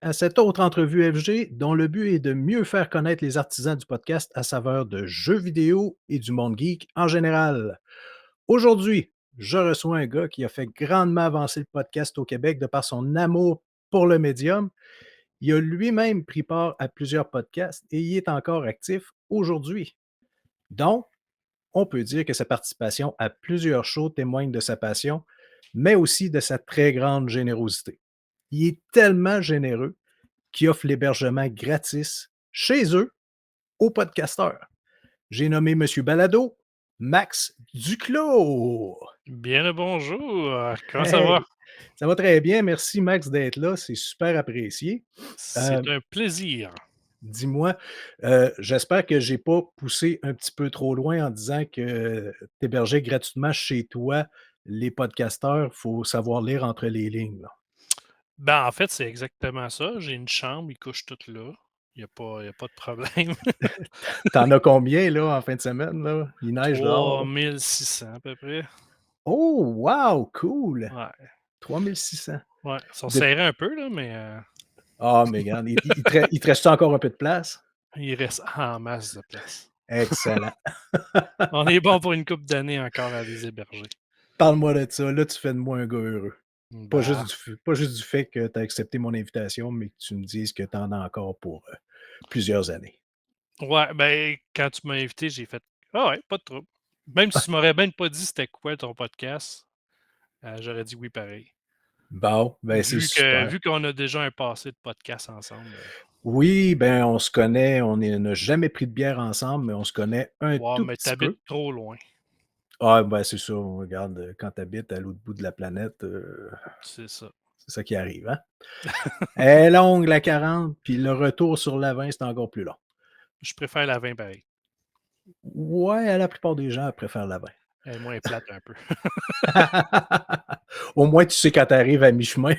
à cette autre entrevue FG dont le but est de mieux faire connaître les artisans du podcast à saveur de jeux vidéo et du monde geek en général. Aujourd'hui, je reçois un gars qui a fait grandement avancer le podcast au Québec de par son amour pour le médium. Il a lui-même pris part à plusieurs podcasts et y est encore actif aujourd'hui. Donc, on peut dire que sa participation à plusieurs shows témoigne de sa passion, mais aussi de sa très grande générosité. Il est tellement généreux qui offre l'hébergement gratis chez eux aux podcasteurs. J'ai nommé Monsieur Balado, Max Duclos. Bien le bonjour, comment ça va? Hey, ça va très bien. Merci, Max, d'être là. C'est super apprécié. Euh, C'est un plaisir. Dis-moi, j'espère que j'ai pas poussé un petit peu trop loin en disant que tu hébergeais gratuitement chez toi les podcasteurs. Il faut savoir lire entre les lignes, là. Ben, en fait, c'est exactement ça. J'ai une chambre, ils couchent tous là. Il y a pas de problème. T'en as combien là en fin de semaine, là? Il neige dehors, Trois là? mille six cents à peu près. Oh, wow, cool! Ouais, 3600. ouais. Ils sont Dep serrés un peu, là, mais Ah, mais regarde, il te reste encore un peu de place? il reste en masse de place. Excellent. On est bon pour une couple d'années encore à les héberger. Parle-moi de ça. Là, tu fais de moi un gars heureux. Ben, Pas juste du fait que tu as accepté mon invitation, mais que tu me dises que tu en as encore pour, plusieurs années. ouais, ben, quand tu m'as invité, j'ai fait ah ouais, pas de trouble. Même si tu m'aurais même pas dit c'était quoi ton podcast, j'aurais dit oui pareil. Bon, ben, c'est super. Vu qu'on a déjà un passé de podcast ensemble, Oui, ben, on se connaît, n'a jamais pris de bière ensemble, mais on se connaît un wow, tout mais petit tu peu. trop loin, Ah, ben, c'est ça, regarde, quand tu habites à l'autre bout de la planète, c'est ça. c'est ça qui arrive, hein? Elle est longue la 40, puis le retour sur la 20, c'est encore plus long. Je préfère la 20 pareil. Ouais, la plupart des gens préfèrent la 20. Elle est moins plate un peu. Au moins, tu sais quand tu arrives à mi-chemin.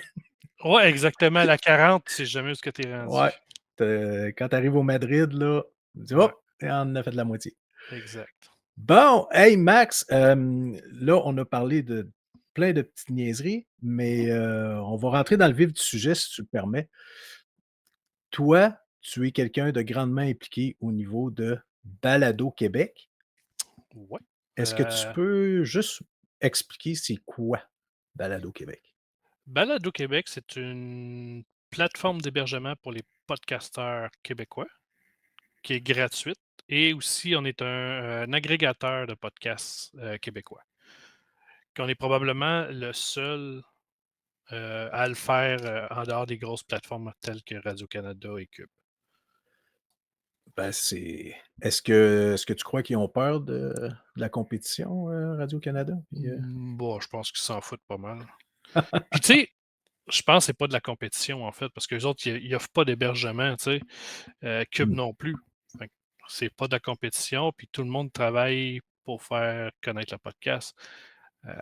Ouais, exactement, la 40, tu sais jamais où est-ce que tu es Ouais. rendu. Quand tu arrives au Madrid, là, tu dis: Ouais, «Oh, on en a fait la moitié». exact. Bon, hey Max, là, on a parlé de plein de petites niaiseries, Mmh. mais on va rentrer dans le vif du sujet, si tu le permets. Toi, tu es quelqu'un de grandement impliqué au niveau de Balado Québec. Ouais. Est-ce que tu peux juste expliquer c'est quoi Balado Québec? Balado Québec, c'est une plateforme d'hébergement pour les podcasteurs québécois qui est gratuite et aussi on est un agrégateur de podcasts, québécois. Qu'on est probablement le seul à le faire, en dehors des grosses plateformes telles que Radio-Canada et Cube. Ben, est-ce que tu crois qu'ils ont peur de la compétition, Radio-Canada? Puis, Bah, je pense qu'ils s'en foutent pas mal. Puis tu sais, je pense que c'est pas de la compétition, en fait, parce qu'eux autres, ils offrent pas d'hébergement, tu sais, Cube mmh, non plus. Fait que c'est pas de la compétition, puis tout le monde travaille pour faire connaître le podcast. Heu,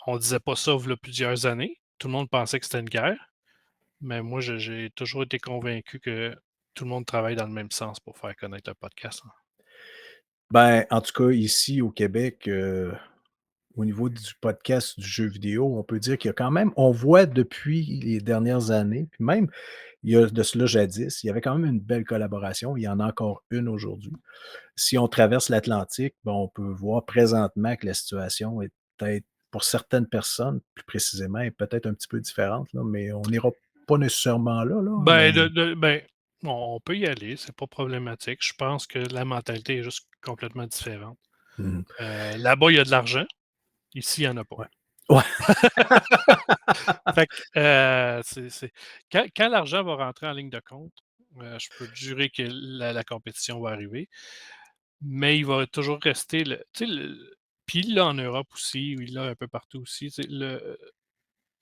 on disait pas ça v'là plusieurs années. Tout le monde pensait que c'était une guerre, mais moi, j'ai toujours été convaincu que tout le monde travaille dans le même sens pour faire connaître le podcast, hein. ben, en tout cas, ici au Québec, au niveau du podcast du jeu vidéo, on peut dire qu'il y a quand même on voit depuis les dernières années, puis même il y a de cela jadis, il y avait quand même une belle collaboration. Il y en a encore une aujourd'hui. Si on traverse l'Atlantique, ben, on peut voir présentement que la situation est peut-être, pour certaines personnes, plus précisément, est peut-être un petit peu différente, là, mais on n'ira pas nécessairement là, là, Ben, mais on peut y aller, c'est pas problématique. Je pense que la mentalité est juste complètement différente. mmh, Là-bas, il y a de l'argent, ici, il y en a pas. ouais. Ouais. Fait que, c'est quand l'argent va rentrer en ligne de compte, je peux te jurer que la compétition va arriver, mais il va toujours rester le tu sais, puis il l'a en Europe aussi, il l'a un peu partout aussi, tu sais,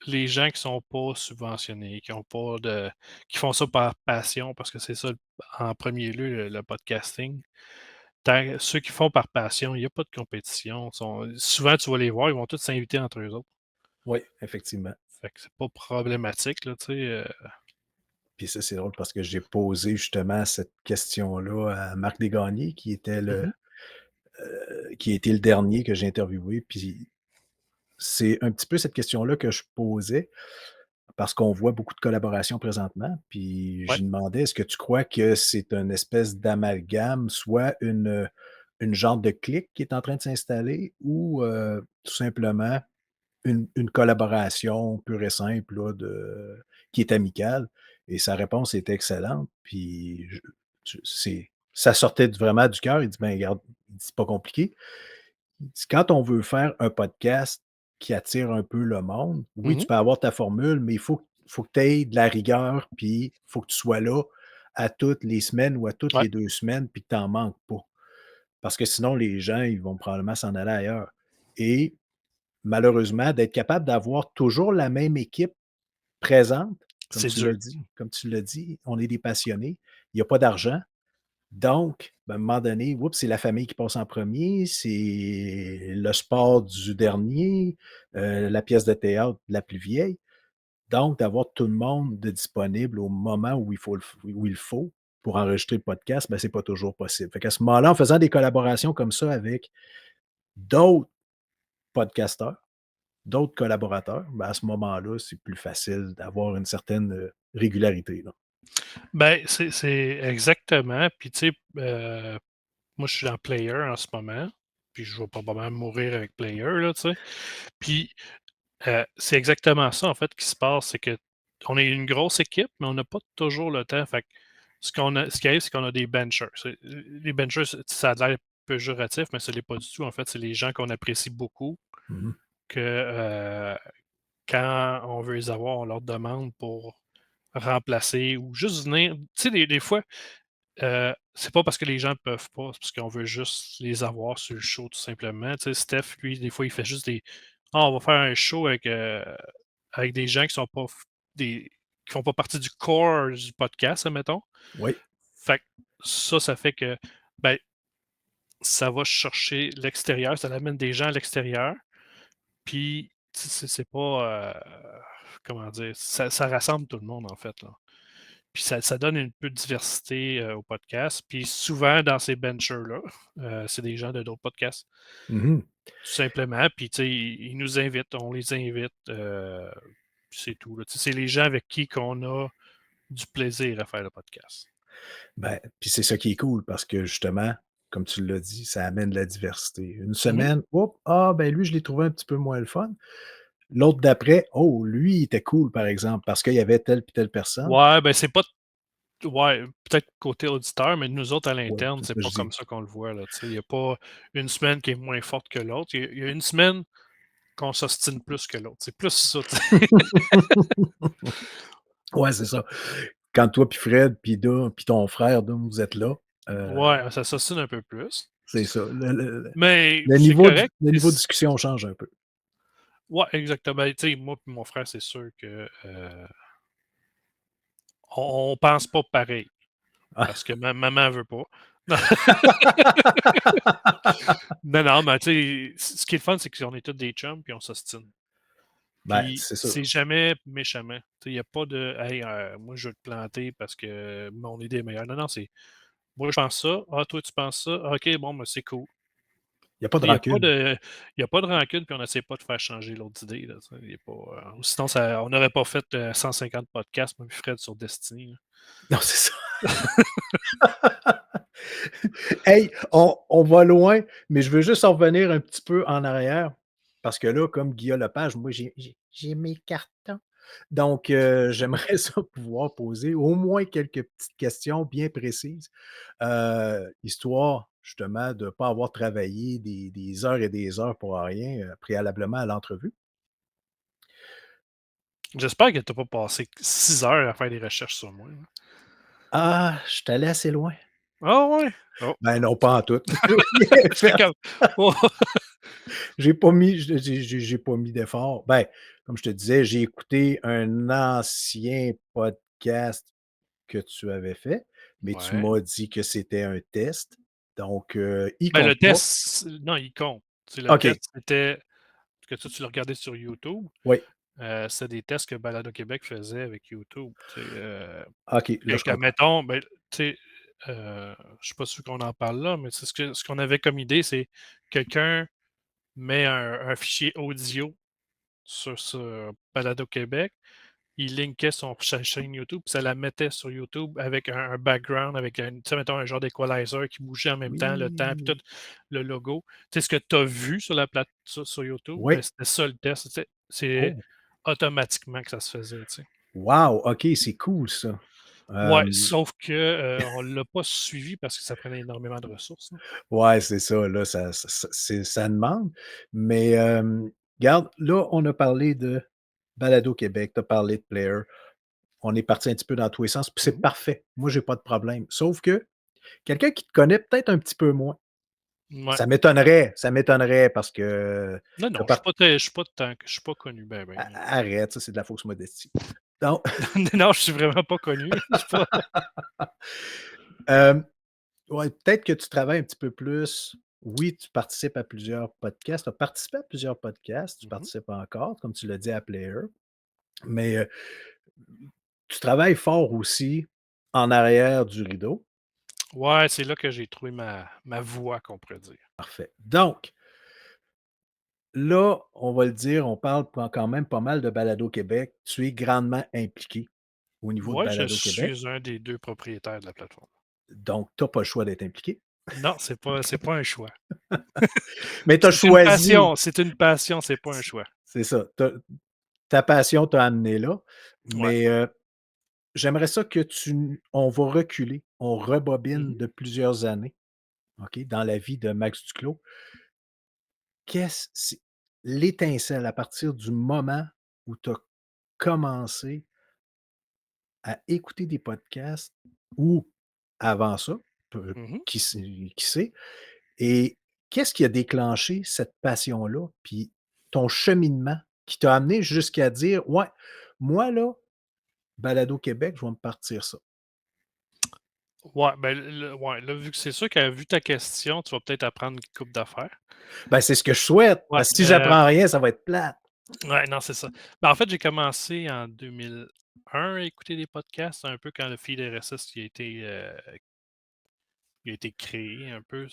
les gens qui sont pas subventionnés, qui ont pas de qui font ça par passion, parce que c'est ça, en premier lieu, le podcasting. Ceux qui font par passion, il y a pas de compétition, souvent, tu vas les voir, ils vont tous s'inviter entre eux autres. Oui, effectivement. Fait que c'est pas problématique, là, tu sais, Puis ça, c'est drôle parce que j'ai posé justement cette question-là à Marc Desgagnés, Mmh. qui a été le dernier que j'ai interviewé. Puis c'est un petit peu cette question-là que je posais parce qu'on voit beaucoup de collaborations présentement. Puis Ouais. je demandais: «Est-ce que tu crois que c'est une espèce d'amalgame, soit une genre de clique qui est en train de s'installer ou tout simplement une collaboration pure et simple là qui est amicale?» Et sa réponse était excellente, puis je tu c'est ça sortait vraiment du cœur. Il dit: «Ben, regarde», il dit: «C'est pas compliqué». Il dit: «Quand on veut faire un podcast qui attire un peu le monde, oui, tu Mmh. peux avoir ta formule, mais il faut que tu aies de la rigueur, puis il faut que tu sois là à toutes les semaines ou à toutes Ouais. les 2 semaines, puis que tu en manques pas. Parce que sinon les gens, ils vont probablement s'en aller ailleurs» et malheureusement, d'être capable d'avoir toujours la même équipe présente, C'est dur. comme tu l'as dit, on est des passionnés, il y a pas d'argent, donc, ben, à un moment donné, oups, c'est la famille qui passe en premier, c'est le sport du dernier, la pièce de théâtre la plus vieille. Donc d'avoir tout le monde de disponible au moment où il faut pour enregistrer le podcast, ben, c'est pas toujours possible. Fait qu'à ce moment-là, en faisant des collaborations comme ça avec d'autres podcasteurs, d'autres collaborateurs, ben, à ce moment-là, c'est plus facile d'avoir une certaine, régularité, là. Ben, c'est exactement. Puis, tu sais, moi, je suis dans Player en ce moment, puis je vais probablement mourir avec Player, là, tu sais. Puis, c'est exactement ça, en fait, qui se passe, c'est qu'on est une grosse équipe, mais on n'a pas toujours le temps. Fait que ce qui arrive, c'est qu'on a des benchers. Les benchers, ça a l'air péjoratif, mais ce n'est pas du tout. En fait, c'est les gens qu'on apprécie beaucoup, Mmh mh. que quand on veut les avoir, on leur demande pour remplacer ou juste venir. Tu sais, des fois, c'est pas parce que les gens peuvent pas, c'est parce qu'on veut juste les avoir sur le show, tout simplement. Tu sais, Steph, lui, des fois, il fait juste des: «Ah, on va faire un show avec des gens qui sont pas des qui font pas partie du core du podcast, admettons». Oui. Fait que ça fait que, ben, ça va chercher l'extérieur, ça amène des gens à l'extérieur, puis c'est pas, comment dire? Ça rassemble tout le monde, en fait, là. Puis ça donne un peu de diversité, au podcast. Puis souvent, dans ces benchers-là, c'est des gens de d'autres podcasts, Mmh mh. tout simplement. Puis, tu sais, ils nous invitent, on les invite, puis c'est tout, là. Tu sais, c'est les gens avec qui qu'on a du plaisir à faire le podcast. Ben, puis c'est ça qui est cool parce que justement, comme tu l'as dit, ça amène de la diversité. Une Mmh. semaine, oups, ah, ben, lui, je l'ai trouvé un petit peu moins le fun. L'autre d'après, oh, lui, il était cool, par exemple, parce qu'il y avait telle puis telle personne. Ouais, ben, c'est pas ouais, peut-être côté auditeur, mais nous autres, à Ouais, l'interne, c'est ça c'est que pas je comme dis. ça qu'on le voit, là, tu sais. Il y a pas une semaine qui est moins forte que l'autre. Il y a une semaine qu'on s'ostine plus que l'autre. C'est plus ça, tu sais. Ouais, c'est ça. Quand toi puis Fred puis ton frère, donc vous êtes là, heu, Ouais, ça s'ostine un peu plus. c'est ça. Mais Le c'est niveau de correct. discussion change un peu. Ouais, exactement. Tu sais, moi et mon frère, c'est sûr que, on pense pas pareil parce que ma maman veut pas. Non, non, mais tu sais, ce qui est le fun, c'est qu'on est tous des chums puis on s'ostine. Ben, Puis c'est c'est sûr. jamais méchamment. Tu sais, il y a pas de: «Hey, moi, je veux te planter parce que on est des meilleurs». Non, non, c'est: «Moi, je pense ça. Ah, toi, tu penses ça. Ah, OK, bon, ben, c'est cool». Il y a pas de Il y a pas rancune. de il y a pas de rancune, puis on essaie pas de faire changer l'autre idée, là, tu sais, il y a pas, sinon ça on n'aurait pas fait, 150 podcasts, moi puis Fred, sur Destiny, là. Non, c'est ça. Hey, on va loin, mais je veux juste en revenir un petit peu en arrière parce que là, comme Guillaume Lepage, moi, j'ai mes cartons. Donc, j'aimerais ça pouvoir poser au moins quelques petites questions bien précises, histoire justement de ne pas avoir travaillé des heures et des heures pour rien, préalablement à l'entrevue. J'espère que tu as pas passé 6 heures à faire des recherches sur moi, là. Ah, je suis allé assez loin. Ah ouais? Oh, Ben non, pas en tout. J'ai rien j'étais fait. comme: «Oh!» J'ai pas mis d'effort. Ben, comme je te disais, j'ai écouté un ancien podcast que tu avais fait, mais tu Ouais. m'as dit que c'était un test, donc il Ben, le compte pas. test, non, il compte. Tu sais, le OK, test, c'était que toi, tu le regardais sur YouTube, oui, c'est des tests que Balado-Québec faisait avec YouTube, tu sais, OK, là, je que comprends. mettons, ben, tu sais, je suis pas sûr qu'on en parle là, mais c'est ce qu'on avait comme idée, c'est quelqu'un met un fichier audio sur Balado-Québec, il linkait sa chaîne YouTube, puis ça la mettait sur YouTube avec un background, avec tu sais, mettons, un genre d'équalizer qui bougeait en même temps, le temps, puis Oui! tout, le logo. Tu sais, ce que tu as vu sur la plate sur YouTube, ben, Oui. c'était ça le test. C'est Oh! automatiquement que ça se faisait, tu sais. Wow! OK, c'est cool ça. Ouais, Hem, sauf que, on l'a pas suivi parce que ça prenait énormément de ressources, là. ouais, c'est ça, là, ça demande. Mais, regarde, là, on a parlé de Balado Québec, tu as parlé de Player. On est parti un petit peu dans tous les sens, puis c'est Mmh. parfait. Moi, j'ai pas de problème. Sauf que quelqu'un qui te connaît peut-être un petit peu moins, Ouais. ça m'étonnerait parce que Non, tu non, as je suis pas tant je suis pas connu ben, ben, là. arrête, ça, c'est de la fausse modestie. Donc, Non, je suis vraiment pas connu. Je suis pas hem, ouais, peut-être que tu travailles un petit peu plus. Oui, tu participes à plusieurs podcasts. Tu as participé à plusieurs podcasts, tu mmh participes encore, comme tu l'as dit à Player, mais, tu travailles fort aussi en arrière du rideau. Ouais, c'est là que j'ai trouvé ma voie qu'on pourrait dire. Parfait. Donc, là, on va le dire, on parle quand même pas mal de Balado Québec. Tu es grandement impliqué au niveau de Ouais, je Balado Québec, suis un des 2 propriétaires de la plateforme. donc tu as pas le choix d'être impliqué. Non, c'est pas un choix. Mais tu as choisi, C'est une passion, c'est pas un choix. c'est ça, ta passion t'a amené là, Ouais. mais, j'aimerais ça que on va reculer, on Mmh rebobine mh. de plusieurs années, OK, dans la vie de Max Duclos. Qu'est-ce c'est l'étincelle à partir du moment où tu as commencé à écouter des podcasts ou avant ça, peu Mmh. qui sait? Et qu'est-ce qui a déclenché cette passion-là? Puis ton cheminement qui t'a amené jusqu'à dire: «Ouais, moi là, Balado Québec, je vais me partir ça». Ouais, ben, ouais, là, vu que c'est sûr que vu ta question, tu vas peut-être apprendre une coupe d'affaires. Ben, c'est ce que je souhaite, Ouais, parce que si j'apprends rien, ça va être plate. ouais, non, c'est ça. Ben, en fait, j'ai commencé en 2001 à écouter des podcasts, un peu quand le feed RSS il a été créé un peu.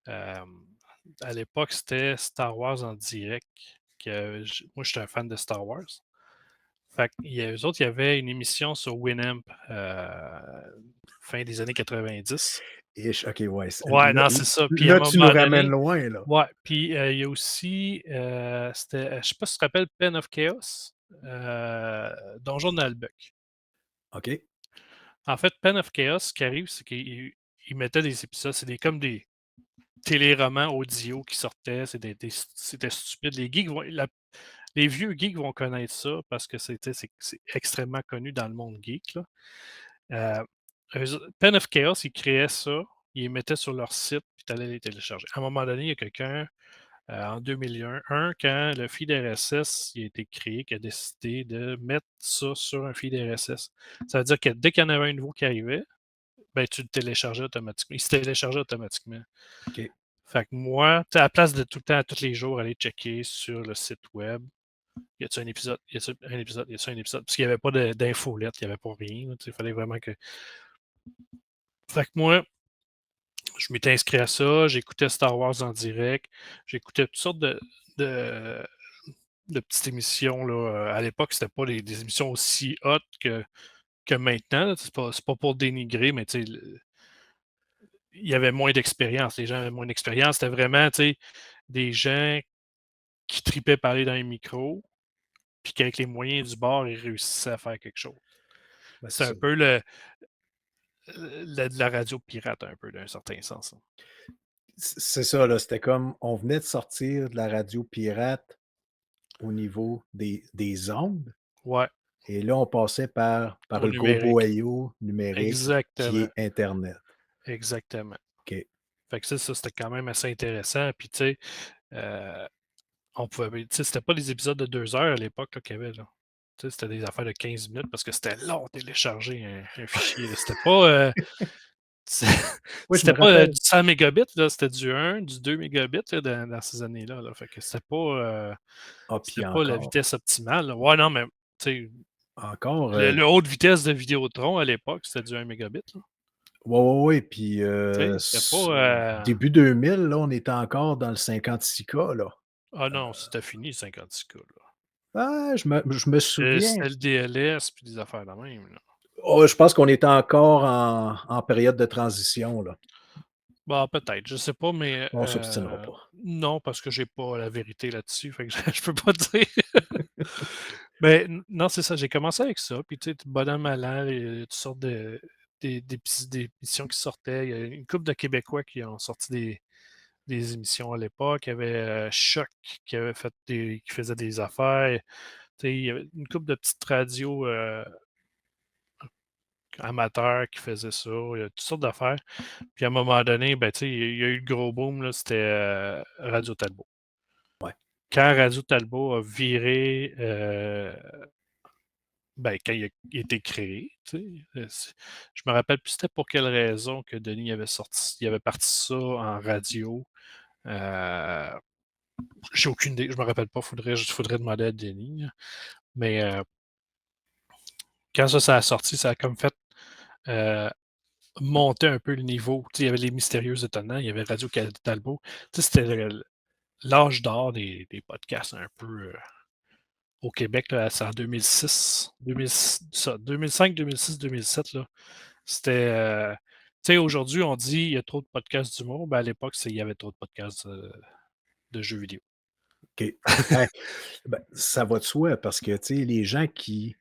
À l'époque, c'était Star Wars en direct, moi, j'étais un fan de Star Wars. Fait eux autres, il y avait une émission sur Winamp, fin des années 90. OK, ouais, Ouais, non, c'est ça. Puis à un là, tu nous moment ramènes donné, loin, là. ouais, puis, il y a aussi, je sais pas si tu te rappelles Pen of Chaos? Donjon de Nalbuck. OK. En fait, Pen of Chaos, ce qui arrive, c'est qu'ils mettaient des épisodes, comme des téléromans audio qui sortaient, c'était stupide. Les vieux geeks vont connaître ça parce que c'est extrêmement connu dans le monde geek, là. Pen of Chaos, ils créaient ça, ils les mettaient sur leur site, puis tu allais les télécharger. À un moment donné, il y a quelqu'un, en 2001, quand le feed RSS il a été créé, qui a décidé de mettre ça sur un feed RSS. Ça veut dire que dès qu'il y en avait un nouveau qui arrivait, ben, tu le téléchargeais automatiquement. Il se téléchargeait automatiquement. OK. Fait que moi, tu sais, à la place de tout le temps, tous les jours, aller checker sur le site web, y a-tu un épisode, y a-tu un épisode, y a-tu un épisode, parce qu'il n'y avait pas d'infolette, il n'y avait pas rien, là, tu sais, il fallait vraiment que. Fait que moi, je m'étais inscrit à ça, j'écoutais Star Wars en direct, j'écoutais toutes sortes de, de petites émissions, là. À l'époque, c'était pas des émissions aussi hot que maintenant, là. C'est pas pour dénigrer, mais tu sais, il y avait moins d'expérience. Les gens avaient moins d'expérience. C'était vraiment, tu sais, des gens qui tripaient parler dans les micros, puis qu'avec les moyens du bord, ils réussissaient à faire quelque chose. Ben, C'est c'est un ça. peu de la radio pirate, un peu, d'un certain sens, hein. C'est ça, là, c'était comme on venait de sortir de la radio pirate au niveau des ondes Ouais, et là, on passait par au le gros numérique. boyau numérique qui Exactement, est internet. exactement. OK. Fait que ça, c'était quand même assez intéressant. Puis, tu sais, euh, tu sais, c'était pas des épisodes de 2 heures à l'époque là, qu'il y avait, là. Tu sais, c'était des affaires de 15 minutes parce que c'était long à télécharger un fichier, là. C'est Oui, je me c'était pas, rappelle. du 100 mégabits, là, c'était du 1, du 2 mégabits, là, dans ces années-là, là. Fait que Ah, puis c'était pas la vitesse optimale, là. Ouais, non, mais, tu sais, encore, le haute vitesse de Vidéotron à l'époque, c'était du 1 mégabit, là. ouais, ouais, ouais, puis, Tu sais, c'était pas, début 2000, là, on était encore dans le 56K, là. ah non, c'était fini 56K, là. Ah, je me souviens. C'était le DLS puis des affaires de même, là. Oh, je pense qu'on est encore en période de transition, là. Bah, peut-être, je sais pas, mais On s'obstinera pas. non, parce que j'ai pas la vérité là-dessus, fait que je peux pas dire. Mais non, c'est ça, j'ai commencé avec ça, puis tu sais, bon an, mal an, toutes sortes des émissions qui sortaient. Il y a une couple de Québécois qui ont sorti des émissions à l'époque. Il y avait, Choc qui faisait des affaires. Tu sais, il y avait une couple de petites radios, amateurs qui faisaient ça. Il y a toutes sortes d'affaires. Puis à un moment donné, ben, tu sais, il y a eu le gros boom, là, c'était, Radio Talbot. Ouais, Quand Radio Talbot a viré, ben, quand il a été créé, tu sais, je me rappelle plus c'était pour quelle raison que Denis il avait parti ça en radio. Heu, j'ai aucune idée, je me rappelle pas, faudrait demander à Denis, là. Mais, quand ça a sorti, ça a comme fait, heu, monter un peu le niveau. Tu sais, il y avait les Mystérieux Étonnants, il y avait Radio Talbot. Tu sais, c'était l'âge d'or des podcasts un peu, au Québec, là, c'est en 2006, 2006 ça, 2005, 2006, 2007, là. C'était, tu sais, aujourd'hui, on dit: «Il y a trop de podcasts d'humour». Ben, à l'époque, il y avait trop de podcasts, de jeux vidéo. OK. Ben ça va de soi parce que, tu sais, les gens qui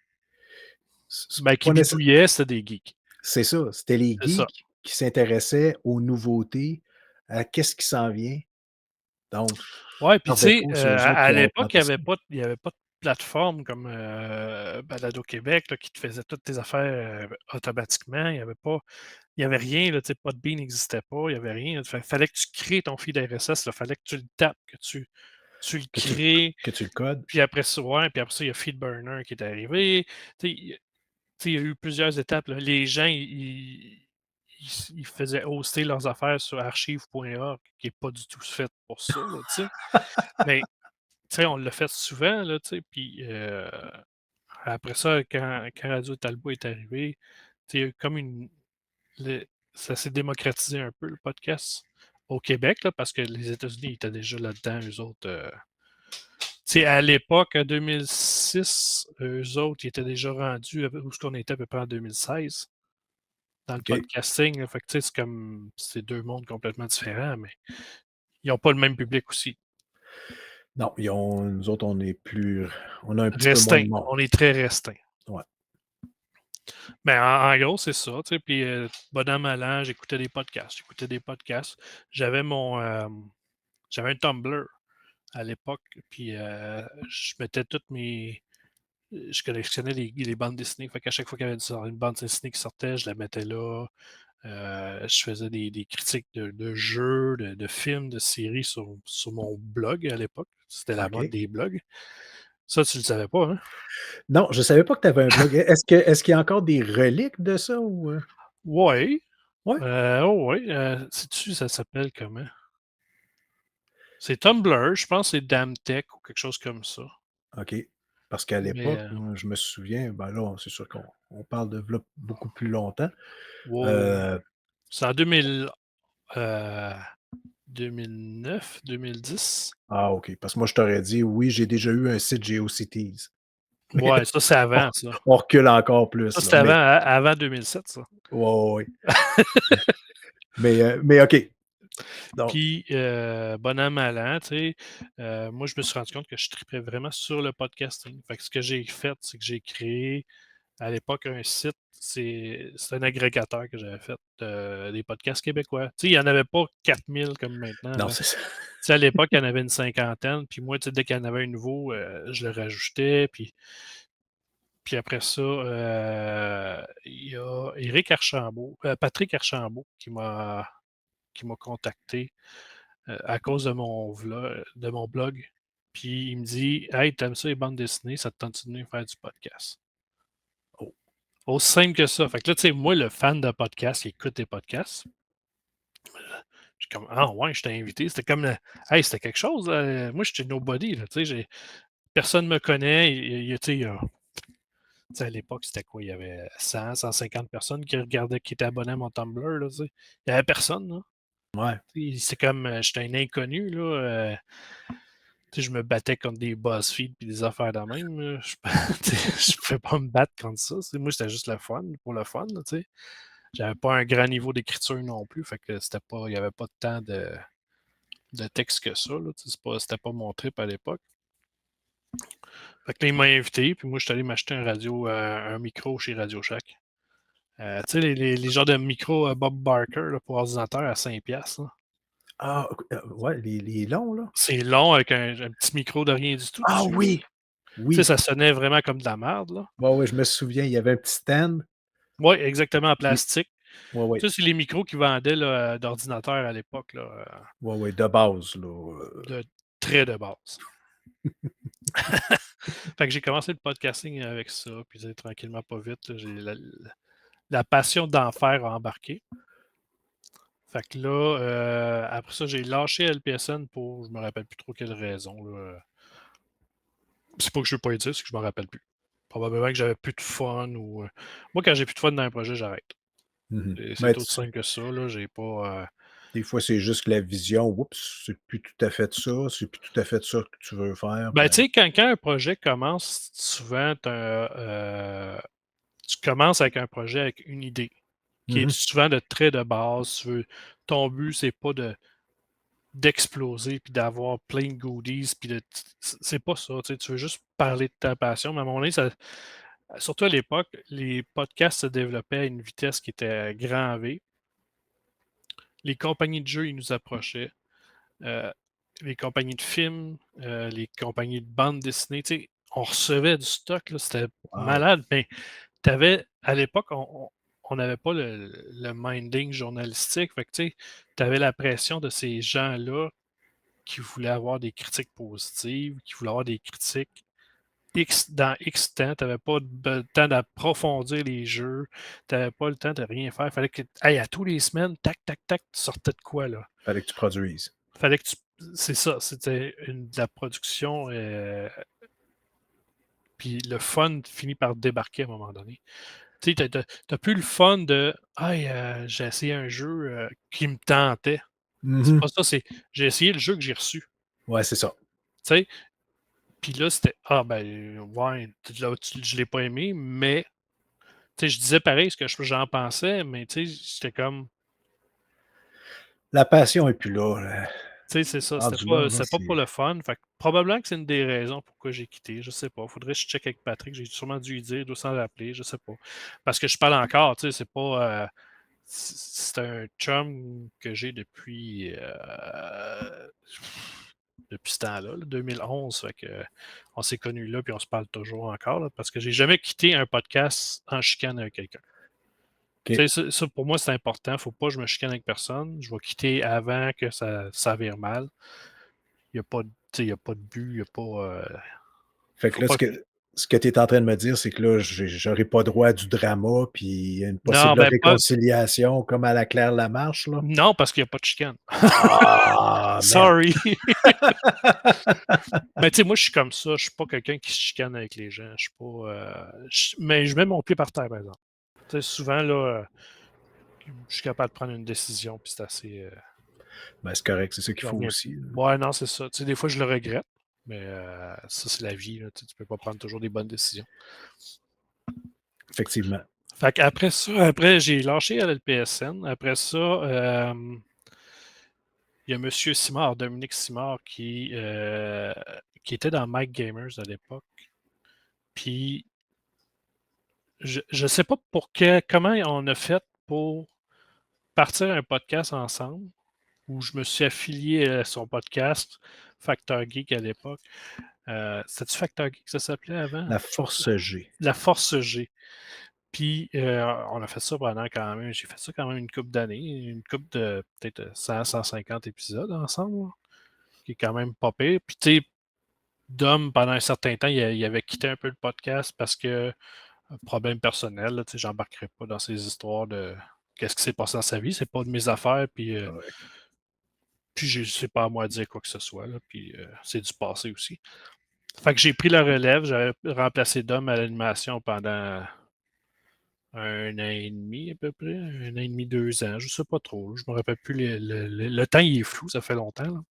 s Ben, qui pas nécess bidouillaient, c'était des geeks. c'est ça, c'était les C'est ça. geeks qui s'intéressaient aux nouveautés, à qu'est-ce qui s'en vient. Donc, Ouais, puis par tu sais, défaut, c'est eux autres à qui ont l'époque, implanté ça. il y avait pas de plateforme comme, Balado-Québec, là, qui te faisait toutes tes affaires, automatiquement. Il y avait rien, là, tu sais, Podbean n'existait pas, il y avait rien. Fallait que tu crées ton feed RSS, là, fallait que tu le tapes, que tu le Que tu le crées. que tu le codes. Puis après ça, ouais, puis après ça, il y a Feedburner qui est arrivé. Tu sais, il y a eu plusieurs étapes, là. Les gens, ils faisaient hoster leurs affaires sur archive.org, qui est pas du tout fait pour ça, là, tu sais. Mais, tu sais, on l'a fait souvent, là, tu sais, puis, après ça, quand Radio Talbot est arrivé, tu sais, il y a eu comme le ça s'est démocratisé un peu le podcast au Québec, là, parce que les États-Unis étaient déjà là-dedans, eux autres, tu sais, à l'époque, en 2006, eux autres, ils étaient déjà rendus où ce qu'on était à peu près en 2016 dans le OK. podcasting, là. Fait que, tu sais, c'est 2 mondes complètement différents, mais ils ont pas le même public aussi. Non, nous autres, on a un petit peu moins Restreint, de monde. on est très restreint. Ouais. Mais en gros, c'est ça, tu sais, puis, bon an, mal an, j'écoutais des podcasts. J'avais j'avais un Tumblr à l'époque, puis, je mettais toutes je collectionnais les bandes dessinées. Fait qu'à chaque fois qu'il y avait une bande dessinée qui sortait, je la mettais là. Je faisais des critiques de jeux, de films, de séries sur mon blog à l'époque. C'était la mode OK. des blogs. Ça, tu le savais pas, hein? Non, je savais pas que tu avais un blog. Est-ce qu'il y a encore des reliques de ça ou? Ouais, Ouais? oh ouais, sais-tu ça s'appelle comment? C'est Tumblr, je pense que c'est Damtech ou quelque chose comme ça. OK. Parce qu'à Mais, l'époque, moi, je me souviens, ben, là, c'est sûr qu'on parle de v'là beaucoup plus longtemps. wow, Heu, c'est en 2000, heu, 2009, 2010? ah OK, parce que moi, je t'aurais dit: «Oui, j'ai déjà eu un site GeoCities». Mais Ouais, ça, c'est on avant ça. on recule encore Ça, plus, là, c'était mais avant 2007, ça. ouais, ouais, ouais. Mais OK. Donc Puis, bon an, mal an, tu sais, moi, je me suis rendu compte que je tripais vraiment sur le podcasting. Fait que ce que j'ai fait, c'est que j'ai créé à l'époque un site, c'est un agrégateur que j'avais fait, des podcasts québécois. Tu sais, il n'y en avait pas 4000 comme maintenant, non, là. c'est ça. Tu sais, à l'époque, il y en avait une cinquantaine, puis moi, tu sais, dès qu'il y en avait un nouveau, je le rajoutais, puis après ça, il y a Patrick Archambault qui m'a contacté, à cause de mon blog. Puis il me dit: «Hey, t'aimes ça les bandes dessinées, ça te tente-tu de venir faire du podcast?» Oh, Aussi simple que ça. Fait que là, tu sais, moi, le fan de podcast qui écoute des podcasts, je suis comme: «Ah ouais, je t'ai invité». C'était comme, hey, c'était quelque chose, moi, j'étais nobody, là, tu sais, personne me connaît. Tu sais, tu sais, à l'époque, c'était quoi? Il y avait 150 personnes qui regardaient, qui étaient abonnés à mon Tumblr, là, tu sais. Il y avait personne, là. ouais. Tu sais, c'est comme, j'étais un inconnu, là, je me battais contre des BuzzFeed et des affaires de même. Je pouvais pas me battre contre ça. Moi, c'était juste le fun, pour le fun. J'avais pas un grand niveau d'écriture non plus. Fait que il n'y avait pas tant de texte que ça. C'était pas mon trip à l'époque. Fait que là, il m'a invité, puis moi, je suis allé m'acheter un micro chez Radio Shack. Les genres de micros Bob Barker là, pour ordinateur à 5$. Là. Ah, ouais, les longs, là? C'est long avec un petit micro de rien du tout Ah dessus. Là. oui! Oui. Ça sonnait vraiment comme de la merde. Là. Ouais, ouais, je me souviens, il y avait un petit stand. Oui, exactement, en Puis plastique. ouais, ouais. Ça, c'est les micros qu'ils vendaient là, d'ordinateur à l'époque, là, Ouais, ouais, de base, là, de très de base. Fait que j'ai commencé le podcasting avec ça, puis tranquillement, pas vite, là, j'ai la passion d'en faire a embarqué. Fait que là, après ça, j'ai lâché LPSN pour je me rappelle plus trop quelle raison. Là. C'est pas que je veux pas y dire, c'est que je me rappelle plus. Probablement que j'avais plus de fun ou. Moi, quand j'ai plus de fun dans un projet, j'arrête. mhm. Mais C'est aussi simple que ça, là. J'ai pas. des fois, c'est juste que la vision, oups, c'est plus tout à fait ça, c'est plus tout à fait ça que tu veux faire. Ben, Ben, tu sais, quand un projet commence, souvent, tu commences avec un projet avec une idée, qui est mhm. souvent de très de base. Ton but, c'est pas d'exploser puis d'avoir plein de goodies puis c'est pas ça, tu veux juste parler de ta passion, mais à un moment donné, surtout à l'époque, les podcasts se développaient à une vitesse qui était grand V. Les compagnies de jeux, ils nous approchaient. Euh, les compagnies de films, les compagnies de bandes dessinées, on recevait du stock, là, c'était Wow. malade. Mais à l'époque, on n'avait pas le minding journalistique. Fait que tu avais la pression de ces gens-là qui voulaient avoir des critiques positives, qui voulaient avoir des critiques dans X temps. Tu n'avais pas le temps d'approfondir les jeux. Tu n'avais pas le temps de rien faire. Fallait que, hey, à tous les semaines, tac, tac, tac, tu sortais de quoi, là? Fallait que tu produises. Fallait que tu. C'est ça, c'était de la production. Puis le fun finit par débarquer à un moment donné. Tu sais, t'as plus le fun de hey, j'ai essayé un jeu qui me tentait. C'est Mhm. pas ça, c'est j'ai essayé le jeu que j'ai reçu. Ouais, c'est ça. Tu sais, puis là, c'était ah ben ouais, je l'ai pas aimé, mais tu sais, je disais pareil ce que j'en pensais, mais tu sais, j'étais comme La passion est plus là, tu sais, c'est ça, rendu là, là, c'était pas pour c'est le fun. Fait que probablement que c'est une des raisons pourquoi j'ai quitté. Je sais pas. Faudrait que je check avec Patrick. J'ai sûrement dû lui dire, il doit s'en rappeler, je sais pas. Parce que je parle encore, tu sais, c'est pas. C'est un chum que j'ai depuis ce temps-là, 2011. Fait que, on s'est connus là, puis on se parle toujours encore, là, parce que j'ai jamais quitté un podcast en chicane avec quelqu'un. OK. Ça, pour moi, c'est important. Faut pas que je me chicane avec personne. Je vais quitter avant que ça vire mal. Il n'y a pas de, il y a pas de but, il n'y a pas. Fait que Faut là, pas. ce que tu es en train de me dire, c'est que là, j'aurais pas droit à du drama, puis à une Non, possible ben pas. réconciliation comme à la Claire Lamarche, là? Non, parce qu'il n'y a pas de chicane. Ah! Merde! Sorry. Mais tu sais, moi, je suis comme ça. Je suis pas quelqu'un qui se chicane avec les gens. Je suis pas. Mais je mets mon pied par terre, par exemple. Tu sais, souvent, là, je suis capable de prendre une décision, puis c'est assez. Ben, c'est correct, c'est ça qu'il Je faut reviens. aussi, là. Ouais, non, c'est ça. Tu sais, des fois, je le regrette, mais ça, c'est la vie. Là, tu peux pas prendre toujours des bonnes décisions. Effectivement. Fait qu'après ça, après, j'ai lâché à l'LPSN. Après ça, il y a M. Simard, Dominique Simard, qui était dans Mike Gamers à l'époque. Puis, je ne sais pas comment on a fait pour partir un podcast ensemble, où je me suis affilié à son podcast, Factor Geek à l'époque. C'était-tu Factor Geek que ça s'appelait avant? La force G. La Force G. Puis, on a fait ça pendant quand même, j'ai fait ça quand même une couple d'années, une couple de peut-être 100, 150 épisodes ensemble, là, qui est quand même pas pire. Puis, tu sais, Dom, pendant un certain temps, il avait quitté un peu le podcast parce que problème personnel, là, tu sais, j'embarquerai pas dans ces histoires de qu'est-ce qui s'est passé dans sa vie, c'est pas de mes affaires, Ouais. puis c'est pas à moi de dire quoi que ce soit, là, puis c'est du passé aussi. Fait que j'ai pris la relève, j'avais remplacé Dom à l'animation pendant 1 an et demi à peu près, 1 an et demi, 2 ans, je sais pas trop. Je me rappelle plus. Le temps, il est flou, ça fait longtemps. Là.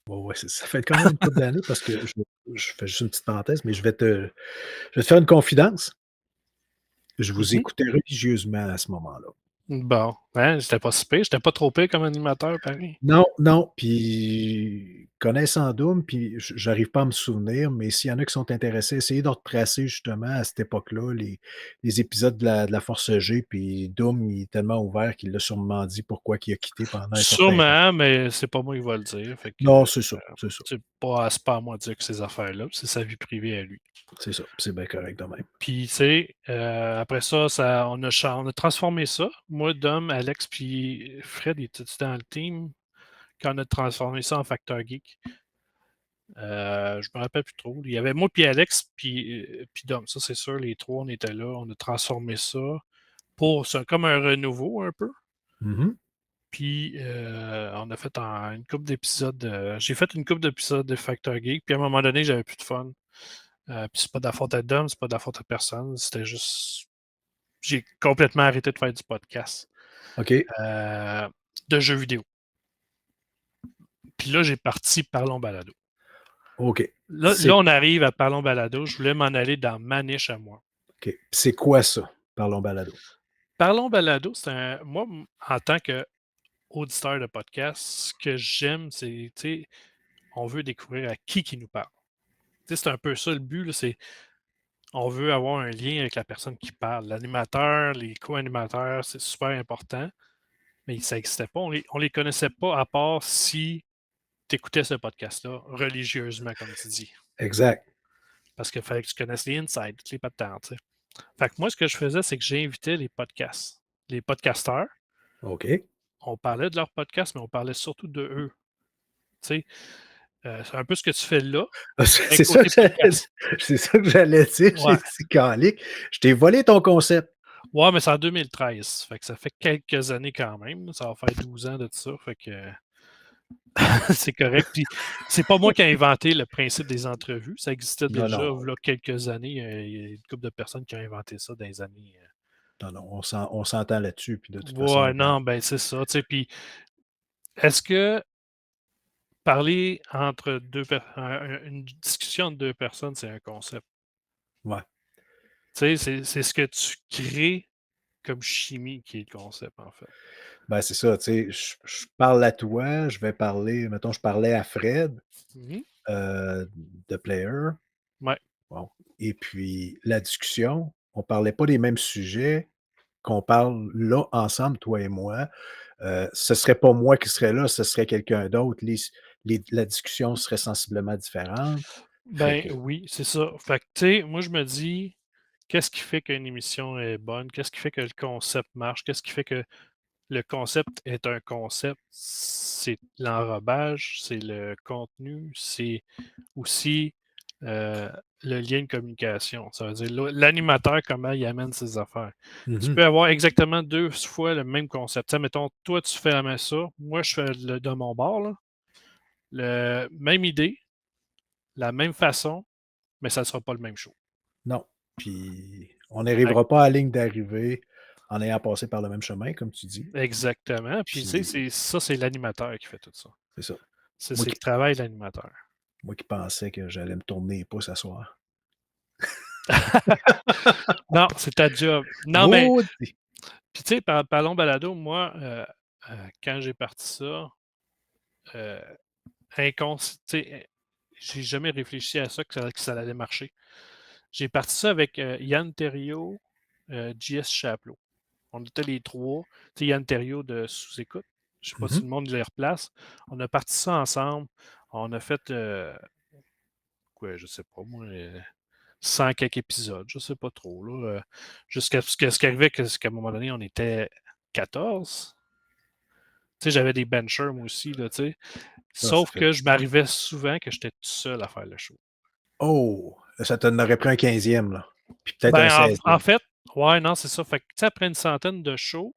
Ouais, ça fait quand même une couple d'années parce que je fais juste une petite parenthèse, mais je vais te faire une confidence. Je vous Mmh. écoutais religieusement à ce moment-là. Bon, hein, j'étais pas si pire, j'étais pas trop pire comme animateur pareil. Non, non, puis connaissant Doom, puis j'arrive pas à me souvenir, mais s'il y en a qui sont intéressés, essayez de retracer justement à cette époque-là les épisodes de la Force G, puis Doom, il est tellement ouvert qu'il l'a sûrement dit pourquoi qu'il a quitté pendant un certain temps. Sûrement, mais c'est pas moi qui va le dire, fait que, Non, c'est ça, c'est ça, c'est pas à moi de dire que ces affaires-là, c'est sa vie privée à lui. c'est ça, c'est bien correct de même. Puis, tu sais, après ça, on a transformé ça. Moi, Dom, Alex, puis Fred, il était dans le team quand on a transformé ça en Facteur Geek. Je me rappelle plus trop. Il y avait moi, puis Alex, puis Dom. Ça, c'est sûr, les trois, on était là. On a transformé ça c'est comme un renouveau un peu. Mmh. Puis, on a fait une couple d'épisodes. J'ai fait une couple d'épisodes de Factor Geek. Puis, à un moment donné, j'avais plus de fun. Puis, c'est pas de la faute à Dom, c'est pas de la faute à personne. C'était juste. J'ai complètement arrêté de faire du podcast OK, euh, de jeux vidéo. Puis là, j'ai parti Parlons Balado. OK. Là, on arrive à Parlons Balado. Je voulais m'en aller dans ma niche à moi. OK. C'est quoi ça? Parlons balado. Parlons Balado, moi, en tant qu'auditeur de podcast, ce que j'aime, c'est, tu sais, on veut découvrir à qui nous parle. Tu sais, c'est un peu ça le but, là, c'est on veut avoir un lien avec la personne qui parle. L'animateur, les co-animateurs, c'est super important, mais ça n'existait pas. On les connaissait pas à part si tu écoutais ce podcast-là religieusement, comme tu dis. Exact. Parce qu'il fallait que tu connaisses les insides, toutes les patentes. Tu sais. Fait que moi, ce que je faisais, c'est que j'invitais les podcasts. Les podcasteurs, OK. on parlait de leur podcast, mais on parlait surtout de eux. Tu sais, c'est un peu ce que tu fais là, Ah, un c'est ça côté que j'allais podcast. dire. C'est ça que j'allais dire. Ouais. C'est calique. Je t'ai volé ton concept. Ouais, mais c'est en 2013. Fait que ça fait quelques années quand même. Ça va faire 12 ans de ça. Fait que c'est correct. Puis c'est pas moi qui ai inventé le principe des entrevues. Ça existait Non, déjà non. il y a quelques années. Il y a une couple de personnes qui ont inventé ça dans les années. Non, non, on s'entend là-dessus, puis de toute Ouais, façon, non, ben c'est ça. Tu sais, puis est-ce que parler entre une discussion entre deux personnes, c'est un concept? ouais. Tu sais, c'est ce que tu crées comme chimie qui est le concept, en fait. Ben, c'est ça, tu sais, je parle à toi, je vais parler mettons, je parlais à Fred, Mhm. heu, de Player, Ouais. bon, et puis la discussion, on parlait pas des mêmes sujets qu'on parle là, ensemble, toi et moi. Ce serait pas moi qui serais là, ce serait quelqu'un d'autre. La discussion serait sensiblement différente. Fait Ben que oui, c'est ça. Fait que, tu sais, moi, je me dis, qu'est-ce qui fait qu'une émission est bonne? Qu'est-ce qui fait que le concept marche? Qu'est-ce qui fait que le concept est un concept? C'est l'enrobage, c'est le contenu, c'est aussi euh, le lien de communication. Ça veut dire l'animateur, comment il amène ses affaires. Tu mmh peux avoir exactement deux fois le même concept. Tu sais, mettons, toi, tu fais ça, moi, je fais de mon bord, là, même idée, la même façon, mais ça ne sera pas le même show. non, puis on Fait n'arrivera pas à la ligne d'arrivée en ayant passé par le même chemin, comme tu dis, exactement. Puis, tu sais, puis c'est l'animateur qui fait tout ça. c'est ça. Moi C'est le travail de l'animateur. moi qui pensais que j'allais me tourner les pouces à soir. Non, c'est ta job. Non, mais, Maudit! puis, tu sais, parlons balado, moi, quand j'ai parti ça, euh, tu sais, j'ai jamais réfléchi à ça, que ça allait marcher. J'ai parti ça avec Yann Terriot, JS Chapelot. On était les trois. Tu sais, Yann Terriot de Sous-Écoute. Je ne sais pas si Mmh. le monde les replace. On a parti ça ensemble. On a fait, quoi, je sais pas moi, 100 quelques épisodes, je sais pas trop. Là, jusqu'à ce qui arrivait, c'est qu'à un moment donné, on était 14. Tu sais, j'avais des benchers, moi aussi, là, tu sais. Ah, ça Sauf fait que je m'arrivais souvent que j'étais tout seul à faire le show. oh! Ça t'en aurait pris un 15e là, puis peut-être un Ben, en 16e. fait, ouais, non, c'est ça. Fait que, tu sais, après une centaine de shows,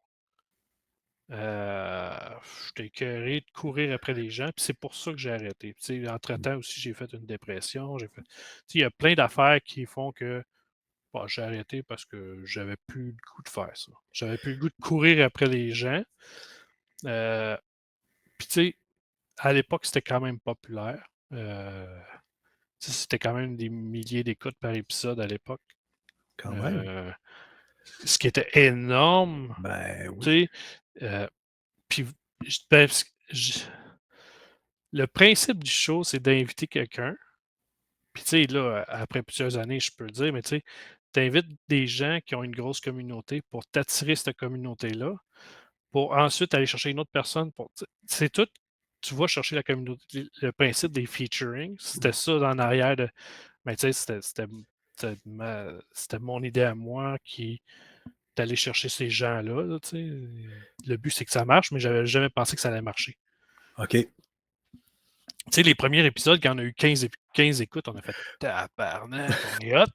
j'étais écœuré de courir après les gens, puis c'est pour ça que j'ai arrêté. Tu sais, Mmh. entre-temps aussi, j'ai fait une dépression. Tu sais, il y a plein d'affaires qui font que bon, j'ai arrêté parce que j'avais plus le goût de faire ça. J'avais plus le goût de courir après les gens. Euh, Puis, tu sais, à l'époque, c'était quand même populaire. Tu sais, c'était quand même des milliers d'écoutes par épisode à l'époque. Quand même. Euh, Ce qui était énorme, Ben tu oui. sais. Puis, ben, le principe du show, c'est d'inviter quelqu'un. Puis, tu sais, là, après plusieurs années, je peux le dire, mais tu sais, tu invites des gens qui ont une grosse communauté pour t'attirer cette communauté-là, pour ensuite aller chercher une autre personne. C'est tout. Tu vas chercher la communauté. Le principe des featuring, c'était ça en arrière de. Mais tu sais, c'était mon idée à moi qui d'aller chercher ces gens-là. Là, tu sais. Le but, c'est que ça marche, mais j'avais jamais pensé que ça allait marcher. OK. Tu sais, les premiers épisodes, quand on a eu 15 écoutes, on a fait tabarnak, on est hot.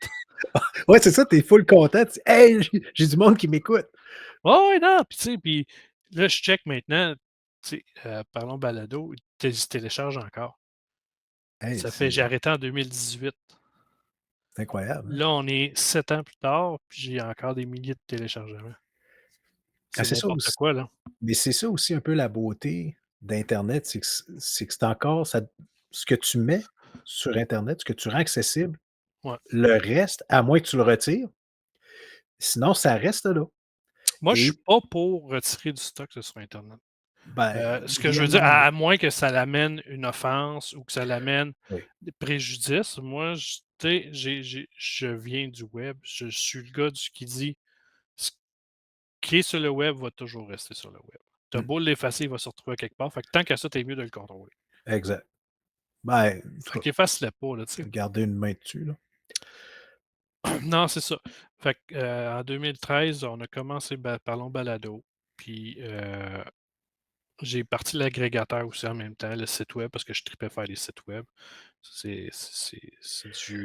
Ouais, c'est ça, tu es full content. Tu dis: «Hey, j'ai du monde qui m'écoute». Ouais, ouais, non, puis tu sais, puis là, je check maintenant, tu sais, parlons balado, ils se téléchargent encore. Hey, Ça fait j'ai c'est arrêté en 2018. incroyable, hein? Là, on est 7 ans plus tard, puis j'ai encore des milliers de téléchargements. Ah, C'est c'est ça n'importe aussi. quoi, là. Mais c'est ça aussi un peu la beauté d'internet, c'est que c'est encore ça ce que tu mets sur internet, ce que tu rends accessible, Ouais. le reste, à moins que tu le retires, sinon ça reste là Moi, je suis et pas pour retirer du stock sur internet. ben, Ce que je veux dire, idéalement, oui. à moins que ça l'amène une offense ou que ça l'amène Oui. des préjudices, moi, tu sais, je viens du web, je suis le gars qui dit: «Ce qui est sur le web va toujours rester sur le web. Tu as Mmh, beau l'effacer, il va se retrouver quelque part. Fait que tant qu'à ça, tu mieux de le contrôler». exact. Ben, en tout Fait cas, qu'efface-le pas, là, tu sais. garder une main dessus, là. Non, c'est ça. Fait que, en 2013, on a commencé Parlons Balado, puis, j'ai parti l'agrégateur aussi en même temps, le site web, parce que je tripais faire des sites web. C'est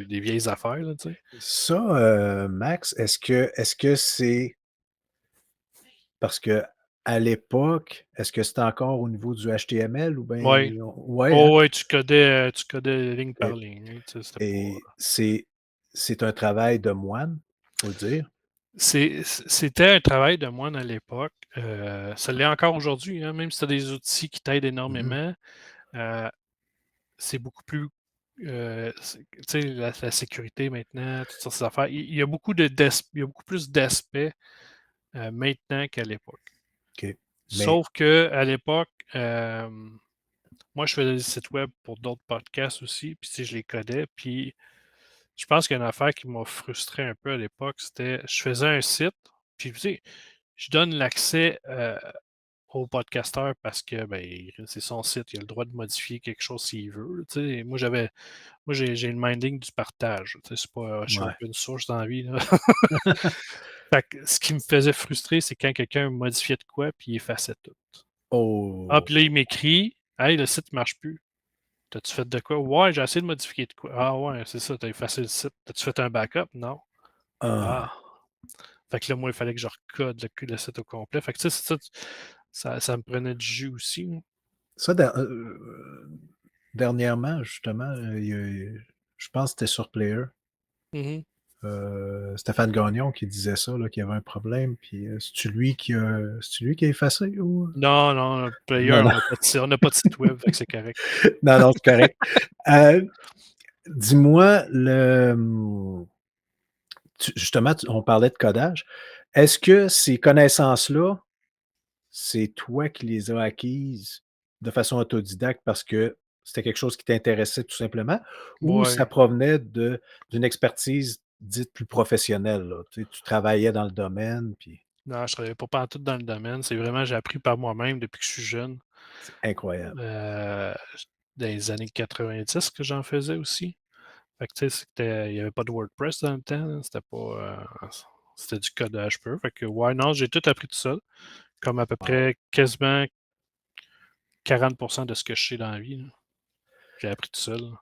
des vieilles affaires, là, tu sais? Ça, Max, est-ce que c'est parce qu'à l'époque, est-ce que c'était encore au niveau du HTML ou Ouais. bien ouais, hein? Oh ouais, tu codais ligne par Et ligne, là, tu sais, c'était pas. et c'est un travail de moine, faut le dire. C'était un travail de moine à l'époque, ça l'est encore aujourd'hui, hein, même si tu as des outils qui t'aident Mmh mh. énormément, heu, c'est beaucoup plus, tu sais, la sécurité maintenant, toutes sortes d'affaires. Il y a beaucoup il y a beaucoup plus d'aspects, maintenant qu'à l'époque. OK. Mais Sauf qu'à l'époque, moi, je faisais des sites web pour d'autres podcasts aussi, puis tu sais, je les codais, puis je pense qu'il y a une affaire qui m'a frustré un peu à l'époque, c'était je faisais un site, puis tu sais, je donne l'accès, au podcasteur parce que, ben, c'est son site, il a le droit de modifier quelque chose s'il veut, tu sais. Moi, j'ai le minding du partage, tu sais, c'est pas, je suis ouais. open source dans la vie, là. Fait que ce qui me faisait frustrer, c'est quand quelqu'un modifiait de quoi, puis il effaçait tout. Ah, Oh! puis là, il m'écrit: «Hey, le site marche plus. T'as-tu fait de quoi?» «Ouais, j'ai essayé de modifier de quoi». «Ah ouais, c'est ça, t'as effacé le site. T'as-tu fait un backup?» «Non». «Ah». Ah! Fait que là, moi, il fallait que je recode le site au complet. Fait que, tu sais, c'est ça me prenait du jus aussi, hein. Ça dernièrement, justement, il y a je pense que c'était sur Player, Mmh. Stéphane Gagnon qui disait ça, là, qu'il y avait un problème, puis, c'est-tu lui qui a effacé ou? Non, non, Player, Non, non, on n'a pas de site web, fait que c'est correct. non, non, c'est correct. Heu, dis-moi justement, on parlait de codage. Est-ce que ces connaissances-là, c'est toi qui les as acquises de façon autodidacte parce que c'était quelque chose qui t'intéressait tout simplement ou ça Ouais. provenait d'une expertise dite plus professionnelle, là? Tu travaillais dans le domaine, puis Non, je travaillais pas pantoute dans le domaine. C'est vraiment j'ai appris par moi-même depuis que je suis jeune. c'est incroyable. Dans les années 90 que j'en faisais aussi. Fait que, tu sais, il y avait pas de WordPress dans le temps, là. C'était du codage pur. Fait que, ouais, non, j'ai tout appris tout seul, comme à peu Wow. près quasiment 40 de ce que je sais dans la vie, là. J'ai appris tout seul, là.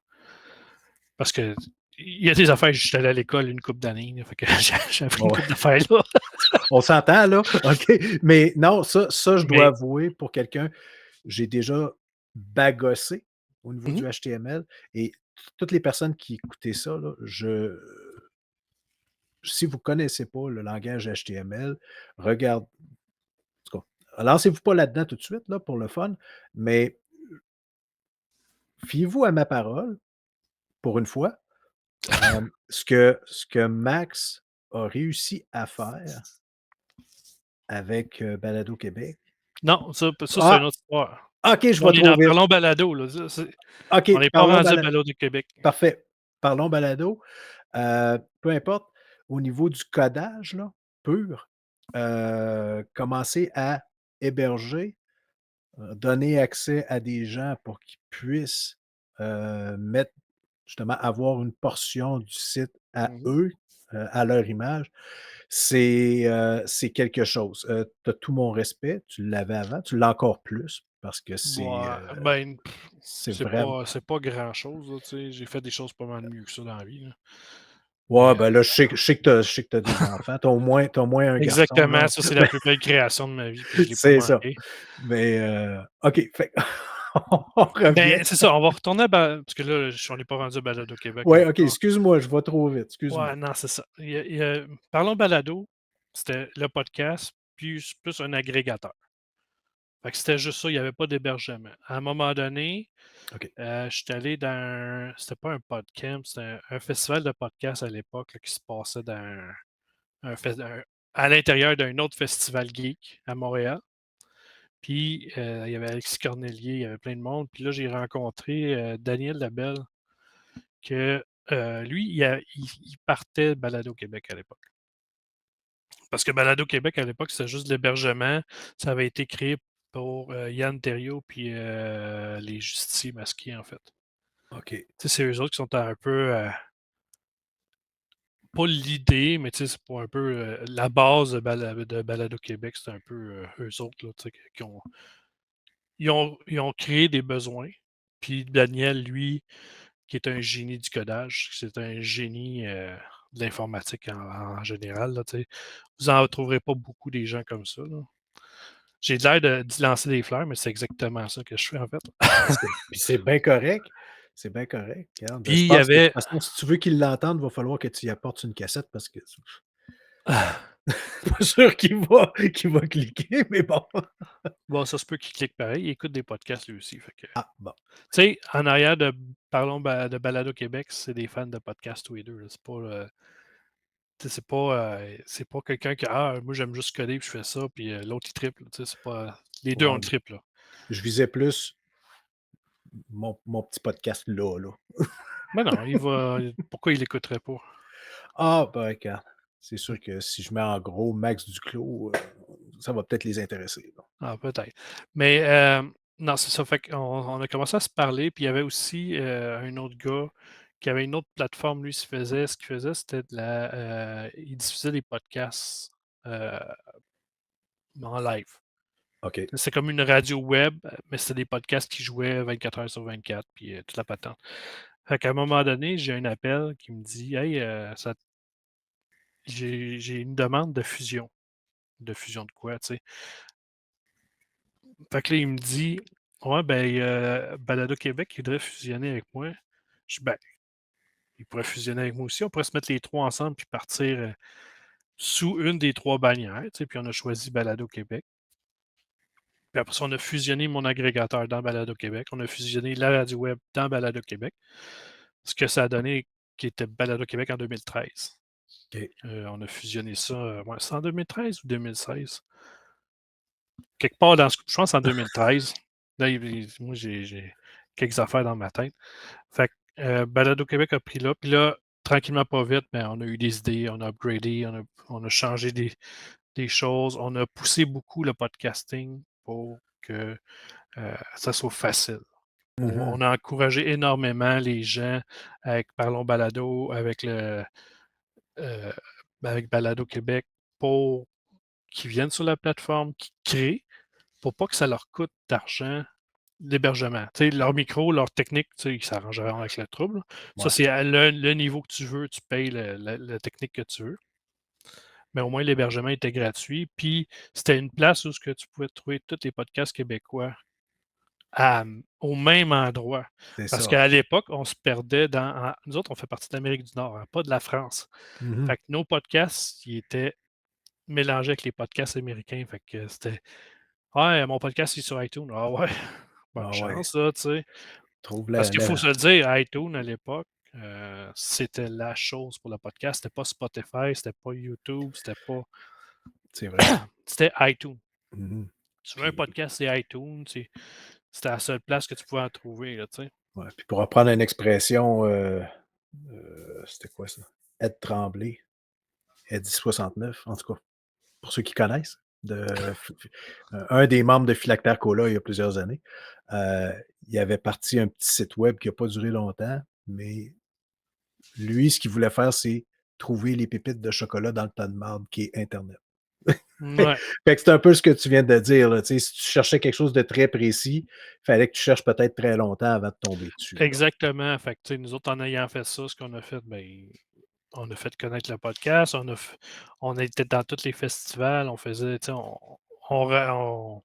Parce que il y a des affaires, j'étais allé à l'école une couple d'années, là, fait que j'ai appris une Ouais, couple d'affaires là. on s'entend là? OK. Mais non, ça je dois Mais avouer pour quelqu'un, j'ai déjà bagossé au niveau mmh du HTML et toutes les personnes qui écoutaient ça là, si vous connaissez pas le langage HTML, regarde en tout cas, lancez-vous pas là-dedans tout de suite là, pour le fun, mais fiez-vous à ma parole, pour une fois. Ce que Max a réussi à faire avec, Balado Québec. Non, ça c'est une Ah! autre histoire. OK, je On vais est trop dans vite. Parlons Balado, là, ça OK, on n'est pas parlons rendu à bala Balado Québec. parfait. Parlons balado. Peu importe, au niveau du codage là, pur, commencer à héberger, donner accès à des gens pour qu'ils puissent, mettre justement avoir une portion du site à Mmh. eux, à leur image, c'est quelque chose. Tu as tout mon respect, tu l'avais avant, tu l'as encore plus parce que Ouais, ben, c'est vraiment c'est pas grand-chose, là, tu sais. J'ai fait des choses pas mal mieux que ça dans la vie, là. ouais, Mais, ben, là, je sais que tu as des enfants. Tu as au moins un garçon, là, exactement, en ça, fait. c'est la plus belle création de ma vie, puis je l'ai pas C'est ça. manqué. Mais, OK, fait on revient. Ben, c'est ça, on va retourner à parce que là, on n'est pas rendu à Balado Québec Ouais, OK, encore. excuse-moi, je vais trop vite, excuse-moi. Ouais, non, c'est ça. Parlons Balado, c'était le podcast, plus un agrégateur. Fait que c'était juste ça, il y avait pas d'hébergement. À un moment donné, OK, j'étais allé dans c'était pas un podcamp, c'était un festival de podcast à l'époque, là, qui se passait dans un fes un à l'intérieur d'un autre festival geek à Montréal. Puis, il y avait Alexis Cornelier, il y avait plein de monde. Puis là, j'ai rencontré, Daniel Labelle que, lui, il partait de Balado Québec à l'époque. Parce que Balado Québec, à l'époque, c'était juste de l'hébergement. Ça avait été créé pour, Yann Terriot puis, les Justiciers Masqués, en fait. OK, Tu sais, c'est eux autres qui sont un peu, pas l'idée, mais tu sais, c'est pas un peu, la base de Balado Québec, c'est un peu, eux autres, là, tu sais, qui ont ils ont créé des besoins. Puis Daniel, lui, qui est un génie du codage, c'est un génie, de l'informatique en général, là, tu sais. Vous en trouverez pas beaucoup des gens comme ça, là. J'ai l'air d'y lancer des fleurs, mais c'est exactement ça que je fais, en fait. puis c'est bien correct, c'est bien correct. Regarde, je Puis il y pense que de toute avait façon, si tu veux qu'ils l'entendent, il va falloir que tu y apportes une cassette parce que pas sûr qu'il va cliquer, mais bon. bon, ça se peut qu'il clique pareil, il écoute des podcasts lui aussi, fait que Ah, bon, tu sais, en arrière de de Balado Québec, c'est des fans de podcasts tous les 2, là. C'est pas, tu sais, c'est pas quelqu'un qui: «Ah, moi j'aime juste coder puis je fais ça», puis, l'autre il triple, tu sais, c'est pas les 2 ont ouais, le triple, là. je visais plus mon petit podcast là. Mais non, pourquoi il l'écouterait pas? Ah, ben, regarde, c'est sûr que si je mets en gros Max Duclos, ça va peut-être les intéresser, bon. Ah, peut-être. Mais, non, c'est ça, fait qu'on a commencé à se parler, puis il y avait aussi, un autre gars qui avait une autre plateforme, lui, ce qu'il faisait, c'était il diffusait des podcasts, heu, en live. OK, C'est comme une radio web, mais c'était des podcasts qui jouaient 24 heures sur 24, puis, toute la patente. Fait qu'à un moment donné, j'ai un appel qui me dit: «Hey, j'ai une demande de fusion». De fusion de quoi, tu sais? Fait que là, il me dit: «Ouais, ben, Balado Québec, il voudrait fusionner avec moi». Je dis: «Ben, il pourrait fusionner avec moi aussi, on pourrait se mettre les 3 ensemble puis partir, sous une des 3 bannières», tu sais? Puis on a choisi Balado Québec. Puis après ça, on a fusionné mon agrégateur dans Balado Québec. On a fusionné la radio web dans Balado Québec. Ce que ça a donné, qui était Balado Québec en 2013. OK. On a fusionné ça, ouais, c'est en 2013 ou 2016? Quelque part dans ce je pense en 2013. Là, moi, j'ai quelques affaires dans ma tête. Fait que, Balado Québec a pris là, puis là, tranquillement pas vite, ben, on a eu des idées, on a upgradé, on a changé des choses, on a poussé beaucoup le podcasting pour que, ça soit facile. Mmh. On a encouragé énormément les gens avec Parlons Balado, heu, avec Balado Québec pour qu'ils viennent sur la plateforme, qu'ils créent, pour pas que ça leur coûte d'argent l'hébergement. Tu sais, leur micro, leur technique, tu sais, ils s'arrangeront avec le trouble. Ça, Ouais, c'est à le niveau que tu veux, tu payes la technique que tu veux. Mais au moins, l'hébergement était gratuit. Puis, c'était une place où ce que tu pouvais trouver tous les podcasts québécois au même endroit. c'est Parce ça. qu'à l'époque, on se perdait nous autres, on fait partie de l'Amérique du Nord, hein, pas de la France. Mmh. Fait que nos podcasts, ils étaient mélangés avec les podcasts américains. Fait que c'était: «Ouais, mon podcast est sur iTunes». «Ah ouais, bonne Ah ouais, chance là», tu sais? trouve Parce la qu'il faut la se le dire, iTunes à l'époque, c'était la chose pour le podcast. C'était pas Spotify, c'était pas YouTube, c'est vrai. c'était iTunes. Mmh. Tu veux un Puis podcast, c'est iTunes, c'était la seule place que tu pouvais en trouver, là, tu sais. ouais, puis pour reprendre une expression, c'était quoi ça? Ed Tremblay, Eddie 69, en tout cas, pour ceux qui connaissent, de f f un des membres de Philactère Cola il y a plusieurs années, heu, il avait parti un petit site web qui a pas duré longtemps, mais lui, ce qu'il voulait faire, c'est trouver les pépites de chocolat dans le tas de marde qui est internet. Ouais, Fait que c'est un peu ce que tu viens de dire, là, tu sais, si tu cherchais quelque chose de très précis, il fallait que tu cherches peut-être très longtemps avant de tomber dessus, là. exactement. Fait que, tu sais, nous autres, en ayant fait ça, ce qu'on a fait, ben, on a fait connaître le podcast, on était dans tous les festivals, on faisait, tu sais, on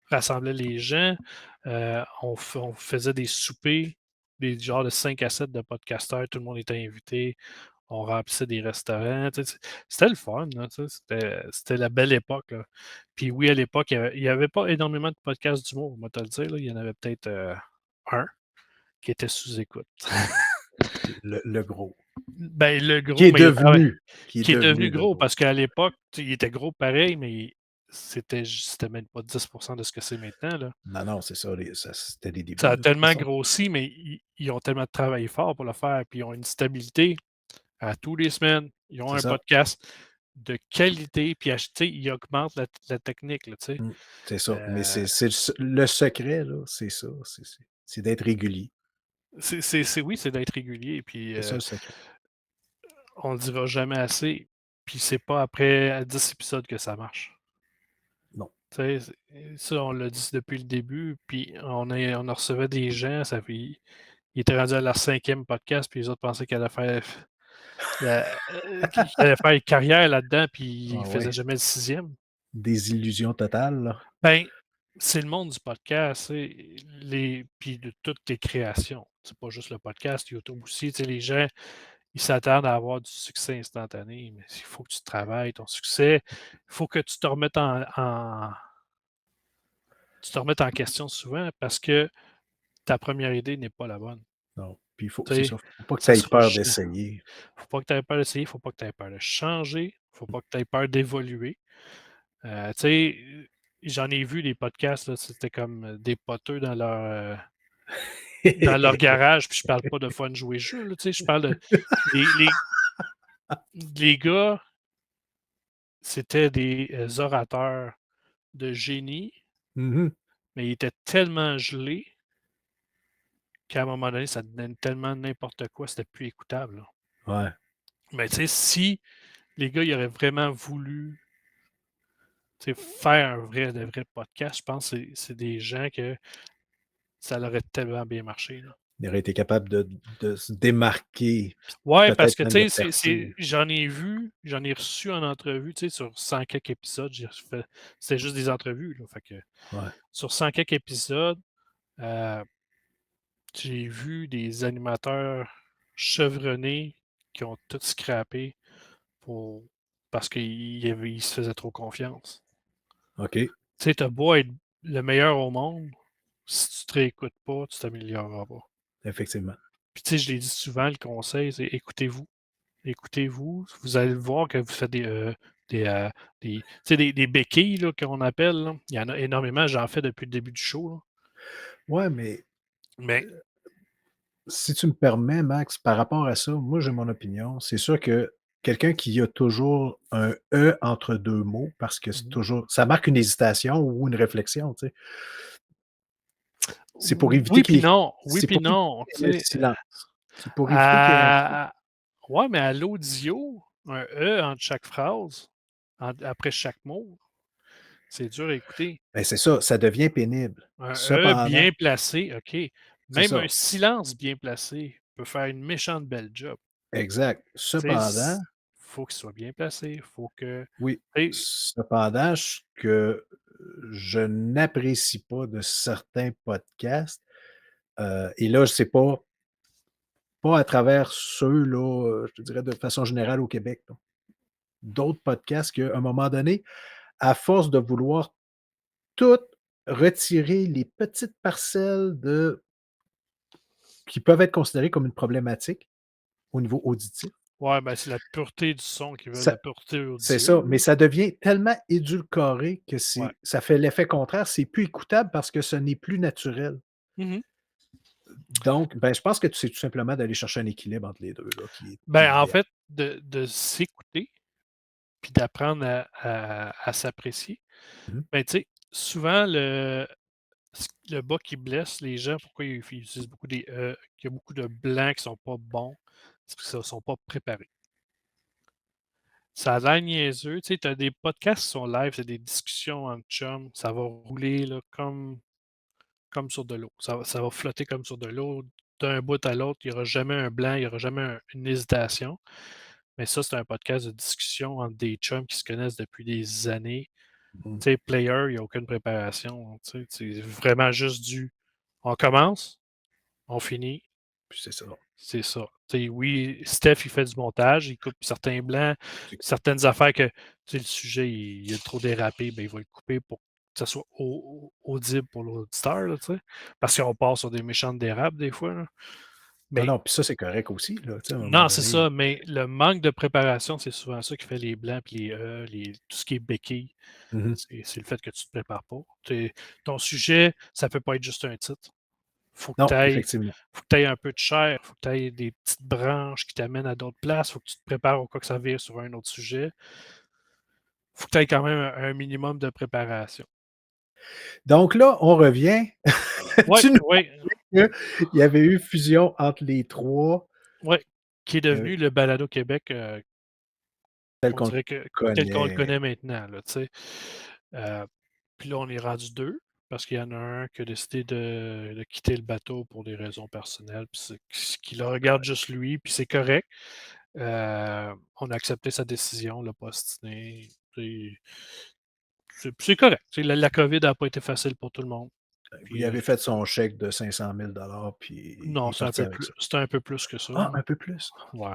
rassemblait les gens, on faisait des soupers, des genres de 5 à 7 de podcasteurs, tout le monde était invité. On remplissait des restaurants, tu sais, c'était le fun, là, tu sais, c'était la belle époque, là. Puis oui, à l'époque, il y avait pas énormément de podcasts d'humour, on va te le dire, là. Il y en avait peut-être, 1 qui était sous écoute. Le gros. Ben, le Qui gros, est mais ah ouais, devenu qui est qui est devenu devenu le gros gros. parce qu'à l'époque, tu sais, il était gros pareil, mais c'était même pas 10 de ce que c'est maintenant, là. Non, non, c'est ça, c'était les Ça débuts, a de toute tellement façon. grossi, mais ils ont tellement travaillé fort pour le faire, puis ils ont une stabilité. À tous les semaines, ils ont C'est un ça. podcast de qualité, puis acheter, ils augmentent la technique, là, tu sais. Mmh, c'est ça. Mais Euh, le secret, là, c'est ça, c'est d'être régulier. oui, c'est d'être régulier, puis C'est ça le secret. on le dira jamais assez, puis c'est pas après 10 épisodes que ça marche. Non. Tu sais, ça, on l'a dit depuis le début, puis on recevait des gens, ça fait ils étaient rendus à leur 5e podcast, puis les autres pensaient qu'ils allaient faire une carrière là-dedans, puis ils Ah faisaient ouais, jamais le 6e. désillusion totale, là. Ben, c'est le monde du podcast, tu sais, puis de toutes les créations. C'est pas juste le podcast, YouTube aussi, tu sais, les gens, ils s'attendent à avoir du succès instantané, mais il faut que tu travailles ton succès. Il faut que tu te remettes en question souvent parce que ta première idée n'est pas la bonne. Non, puis il faut Tu c'est sais, ça, faut pas que tu ça aies sera peur ja d'essayer. faut pas que tu aies peur d'essayer, faut pas que tu aies peur de changer, faut pas que tu aies peur d'évoluer. Tu sais, j'en ai vu des podcasts, là, c'était comme, des poteux dans leur garage, puis je parle pas de fun jouer jeu, là, tu sais, je parle de les les gars, c'était des, orateurs de génie, Mmh mh. mais ils étaient tellement gelés qu'à un moment donné, ça devenait tellement n'importe quoi, c'était plus écoutable, là. Ouais, Mais tu sais, si les gars, ils auraient vraiment voulu, tu sais, faire un vrai de vrai podcast, je pense que c'est des gens que ça leur aurait tellement bien marché, là. il aurait été capable de se démarquer, puis Ouais, parce peut-être que même de tu sais, percer. j'en ai reçu en entrevue, tu sais, sur 100 quelques épisodes, c'était juste des entrevues, là, fait que Ouais, sur 100 quelques épisodes, heu, j'ai vu des animateurs chevronnés qui ont tout scrappé pour parce qu'ils se faisaient trop confiance. OK, Tu sais, tu beau être le meilleur au monde, si tu te réécoutes pas, tu t'amélioreras pas. effectivement. Puis tu sais, je l'ai dit souvent, le conseil, c'est écoutez-vous. Écoutez-vous, vous allez voir que vous faites des, tu sais, des béquilles là, qu'on appelle, là. Il y en a énormément, j'en fais depuis le début du show, là. Ouais, mais Mais si tu me permets, Max, par rapport à ça, moi, j'ai mon opinion. C'est sûr que quelqu'un qui a toujours un «e» entre 2 mots, parce que c'est mmh toujours ça marque une hésitation ou une réflexion, tu sais. C'est pour éviter oui puis non, oui c'est puis pour éviter non, qu'il y ait le tu sais, silence. C'est pour éviter qu'il y ait un à ouais, mais à l'audio, un «e» entre chaque phrase, après chaque mot, c'est dur à écouter. ben, c'est ça, ça devient pénible. Un «e» Cependant bien placé, OK. c'est Même un ça, silence bien placé peut faire une méchante belle job. exact. Tu sais, Cependant faut qu'il soit bien placé, faut que oui, tu sais, cependant, ce que je n'apprécie pas de certains podcasts, et là, c'est pas à travers ceux-là, je te dirais de façon générale au Québec, là. D'autres podcasts qu'à un moment donné, à force de vouloir tout retirer les petites parcelles de qui peuvent être considérées comme une problématique au niveau auditif. Ouais, ben, c'est la pureté du son qu'ils veulent, Ça la pureté c'est audio, ça, mais là. ça devient tellement édulcoré que Ouais. ça fait l'effet contraire, c'est plus écoutable parce que ce n'est plus naturel. Mmh. Donc, ben, je pense que c'est tout simplement d'aller chercher un équilibre entre les 2 là, qui est Ben, en l'idéal. fait, de s'écouter, puis d'apprendre à s'apprécier. Mmh. Ben, tu sais, souvent le bas qui blesse les gens, pourquoi ils utilisent beaucoup qu'il y a beaucoup de blancs qui sont pas bons, c'est parce qu'ils ne sont pas préparés. Ça a l'air niaiseux, tu sais, tu as des podcasts qui sont live, c'est des discussions entre chums, ça va rouler là comme sur de l'eau. Ça va flotter comme sur de l'eau d'un bout à l'autre, il y aura jamais un blanc, il y aura jamais une hésitation. Mais ça, c'est un podcast de discussion entre des chums qui se connaissent depuis des années. Mmh. Tu sais, player, il y a aucune préparation, tu sais, c'est vraiment juste on commence, on finit, Puis c'est ça. c'est ça. Tu sais, oui, Steph, il fait du montage, il coupe certains blancs, C'est certaines affaires que, tu sais, le sujet, il a trop dérapé, ben, il va le couper pour que ça soit audible pour l'auditeur, là, tu sais. Parce qu'on part sur des méchantes dérapes des fois, là. non, Mais non, puis ça, c'est correct aussi, là, tu sais, à un moment non, c'est donné. ça, mais le manque de préparation, c'est souvent ça qui fait les blancs puis tout ce qui est béquille. Mmh mh. C'est le fait que tu ne te prépares pas. Ton sujet, ça ne peut pas être juste un titre. Faut que tu Non, ailles effectivement. faut que tu aies un peu de chair, faut que tu aies des petites branches qui t'amènent à d'autres places, faut que tu te prépares au cas que ça vire sur un autre sujet. Faut que tu aies quand même un minimum de préparation. Donc là, on revient. Oui, Tu nous oui, disais qu'il y avait eu fusion entre les 3 oui, qui est devenu le Balado Québec, tels qu'on qu'on le dirait que tel qu'on le connaît. connaît maintenant, là, tu sais. Heu, puis là, on est rendu 2 parce qu'il y en a un qui a décidé de quitter le bateau pour des raisons personnelles, puis c'est ce qui le regarde juste lui, puis c'est correct. On a accepté sa décision, on l'a pas ostiné, puis c'est correct. Tu sais, la COVID n'a pas été facile pour tout le monde. Il Puis, avait fait son chèque de 500 000 puis il non, est parti avec ça. c'était un peu plus que ça, Ah, là. un peu plus? Ouais.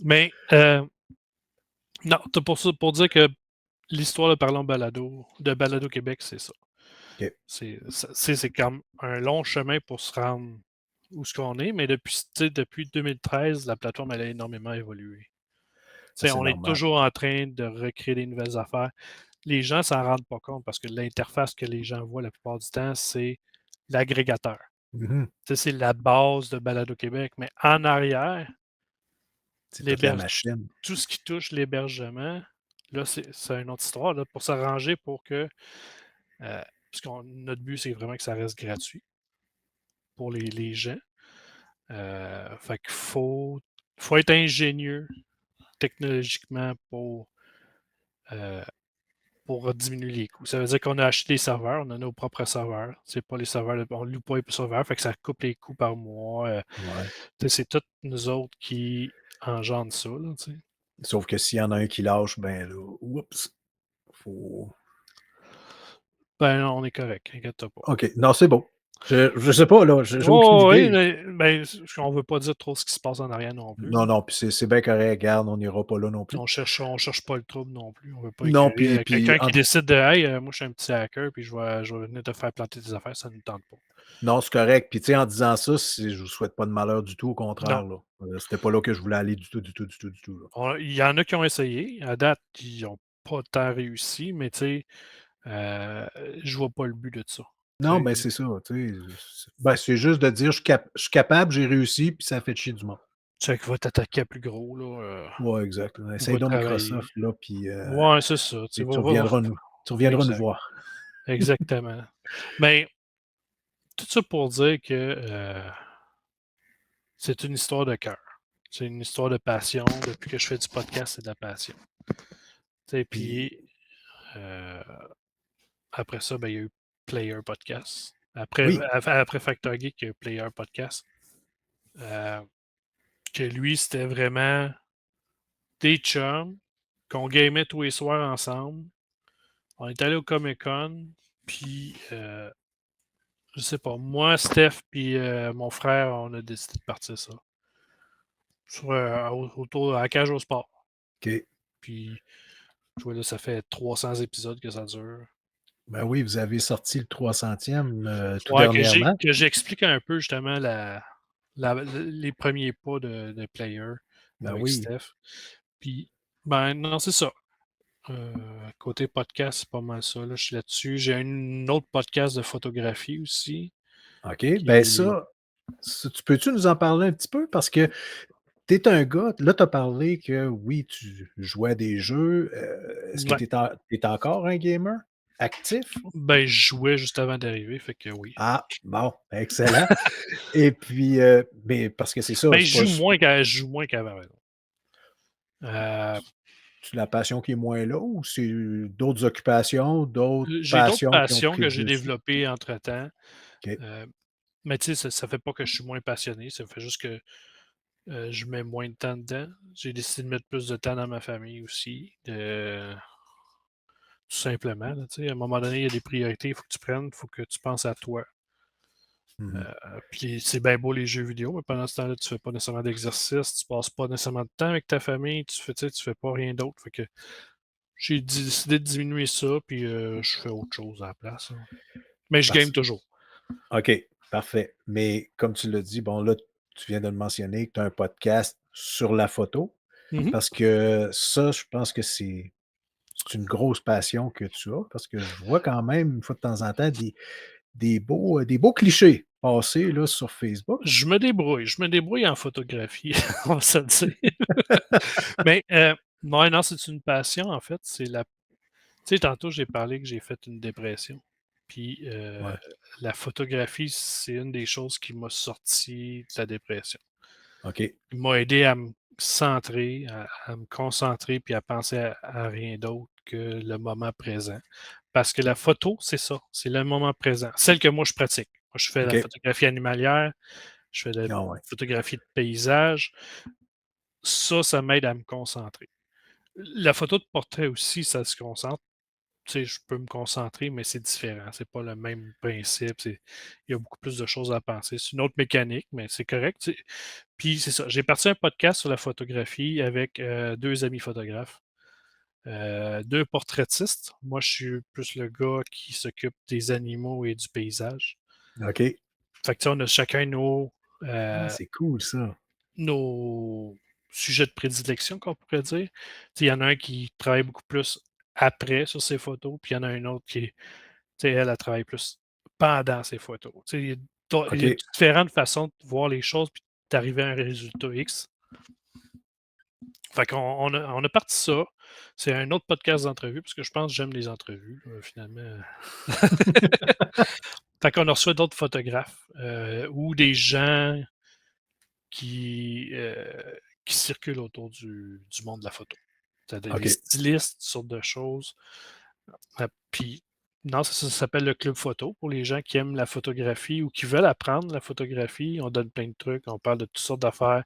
Mais, non, tu pour ça pour dire que l'histoire de Parlons Balado de Balado Québec, c'est ça. OK, C'est comme un long chemin pour se rendre où ce qu'on est, mais depuis 2013, la plateforme, elle a énormément évolué. ben, c'est On est normal. toujours en train de recréer des nouvelles affaires. Les gens s'en rendent pas compte parce que l'interface que les gens voient la plupart du temps, c'est l'agrégateur. Mmh mh. C'est la base de Balado Québec, mais en arrière, C'est toute la l'héberge machine. tout ce qui touche l'hébergement, là, c'est une autre histoire, là, pour s'arranger pour que, parce notre but, c'est vraiment que ça reste gratuit pour les gens. Fait qu'il faut être ingénieux technologiquement euh, pour diminuer les coûts. Ça veut dire qu'on a acheté des serveurs, on a nos propres serveurs. C'est pas les serveurs, on ne loue pas les serveurs, fait que ça coupe les coûts par mois. Ouais. C'est toutes nous autres qui engendrent ça, là, tu sais. Sauf que s'il y en a un qui lâche, ben là, oups, faut Ben non, on est correct, inquiète-toi pas. OK, non, c'est bon. Je sais pas là, j'ai aucune Oh, oui, idée. mais ben, on veut pas dire trop ce qui se passe en arrière non plus, Non, là. non, puis c'est bien correct, regarde, on n'ira pas là non plus. On cherche pas le trouble non plus. On veut pas Non, écœurer, puis quelqu'un qui entre décide de: «Hey, moi, je suis un petit hacker, puis je vais venir te faire planter tes affaires», ça ne nous tente pas. non, c'est correct. Puis tu sais, en disant ça, je vous souhaite pas de malheur du tout, au Non. contraire, là. C'était pas là que je voulais aller du tout, du tout, du tout, du tout, là. Il y en a qui ont essayé. À date, ils ont pas tant réussi, mais tu sais, heu, je vois pas le but de ça. Non, Tu ben, sais, c'est ça, tu sais, ben, c'est juste de dire: «Je suis capable, j'ai réussi», puis ça a fait chier du monde. tu sais qu'il va t'attaquer à plus gros, là, Ouais, exact, essaye va donc travailler. Microsoft, là, puis Ouais, c'est ça, tu sais, et tu reviendras nous exact, voir. exactement. Mais tout ça pour dire que, c'est une histoire de cœur. C'est une histoire de passion. Depuis que je fais du podcast, c'est de la passion. Tu sais, Puis puis, heu, après ça, ben, il y a eu Player Podcast. Après Factor Geek, il y a eu Player Podcast. Heu, que lui, c'était vraiment des chums qu'on gamait tous les soirs ensemble. On est allé au Comic-Con, puis, je sais pas, moi, Steph, puis mon frère, on a décidé de partir ça. Autour à la cage au sport. OK. Puis, je vois là, ça fait 300 épisodes que ça dure. Ben oui, vous avez sorti le 300e tout Ouais, dernièrement. que j'explique un peu justement les premiers pas de Player Ben avec oui. Steph. Puis, ben non, c'est ça. Heu, Côté podcast, c'est pas mal ça, là, je suis là-dessus. J'ai un autre podcast de photographie aussi OK. Ben qui ça, tu peux-tu nous en parler un petit peu? Parce que tu es un gars, là, tu as parlé que oui, tu jouais à des jeux. Est-ce que ouais, tu es encore un gamer actif? ben, je jouais juste avant d'arriver, fait que oui. Ah, bon, excellent. Et puis, beh, parce que c'est ça, Ben, c'est pas s je joue moins qu'avant, par exemple. tu la passion qui est moins là ou c'est d'autres occupations, d'autres J'ai d'autres passions qui ont passions pris que le j'ai dessus? développées entre-temps, OK, heu, mais tu sais, ça fait pas que je suis moins passionné, ça fait juste que, je mets moins de temps dedans. J'ai décidé de mettre plus de temps dans ma famille aussi, tout simplement, là, tu sais, à un moment donné, il y a des priorités, il faut que tu prennes, il faut que tu penses à toi. mmh. Puis c'est bien beau les jeux vidéo, mais pendant ce temps-là, tu fais pas nécessairement d'exercice, tu passes pas nécessairement de temps avec ta famille, tu sais, tu fais pas rien d'autre. Fait que j'ai décidé de diminuer ça, puis je fais autre chose à la place, là. Mais je game Parce toujours. OK, parfait. Mais comme tu l'as dit, bon là, tu viens de le mentionner que tu as un podcast sur la photo Mmh. parce que ça, je pense que c'est une grosse passion que tu as parce que je vois quand même, une fois de temps en temps, des beaux clichés passer là sur Facebook. Je me débrouille en photographie, on va se le dire. Mais ouais, non, c'est une passion, en fait, c'est la tu sais, tantôt, j'ai parlé que j'ai fait une dépression. Puis Ouais, la photographie, c'est une des choses qui m'a sorti de la dépression. OK, Il m'a aidé à me centrer, à me concentrer puis à penser à rien d'autre que le moment présent. Parce que la photo, c'est ça, c'est le moment présent. Celle que moi je pratique. Moi, je fais la OK. photographie animalière, je fais de la Ah ouais, photographie de paysage. Ça m'aide à me concentrer. La photo de portrait aussi, ça se concentre. Tu sais, je peux me concentrer, mais c'est différent. C'est pas le même principe. Il y a beaucoup plus de choses à penser. C'est une autre mécanique, mais c'est correct. Tu sais. Puis c'est ça. J'ai parti un podcast sur la photographie avec deux amis photographes, deux portraitistes. Moi, je suis plus le gars qui s'occupe des animaux et du paysage. OK. Fait que, tu sais, on a chacun Ah, euh, c'est cool ça. nos sujets de prédilection, qu'on pourrait dire. Tu sais, il y en a un qui travaille beaucoup plus après sur ses photos, puis il y en a un autre qui est tu sais, elle travaille plus pendant ses photos. Tu sais, il y a OK. différentes façons de voir les choses puis d'arriver à un résultat X. Fait qu'on on a parti ça. C'est un autre podcast d'entrevue parce que je pense que j'aime les entrevues, finalement. Fait qu'on a reçu d'autres photographes, ou des gens qui, heu, qui circulent autour du monde de la photo. C'est-à-dire des OK. stylistes, toutes sortes de choses. Puis non, ça s'appelle le club photo pour les gens qui aiment la photographie ou qui veulent apprendre la photographie. On donne plein de trucs, on parle de toutes sortes d'affaires.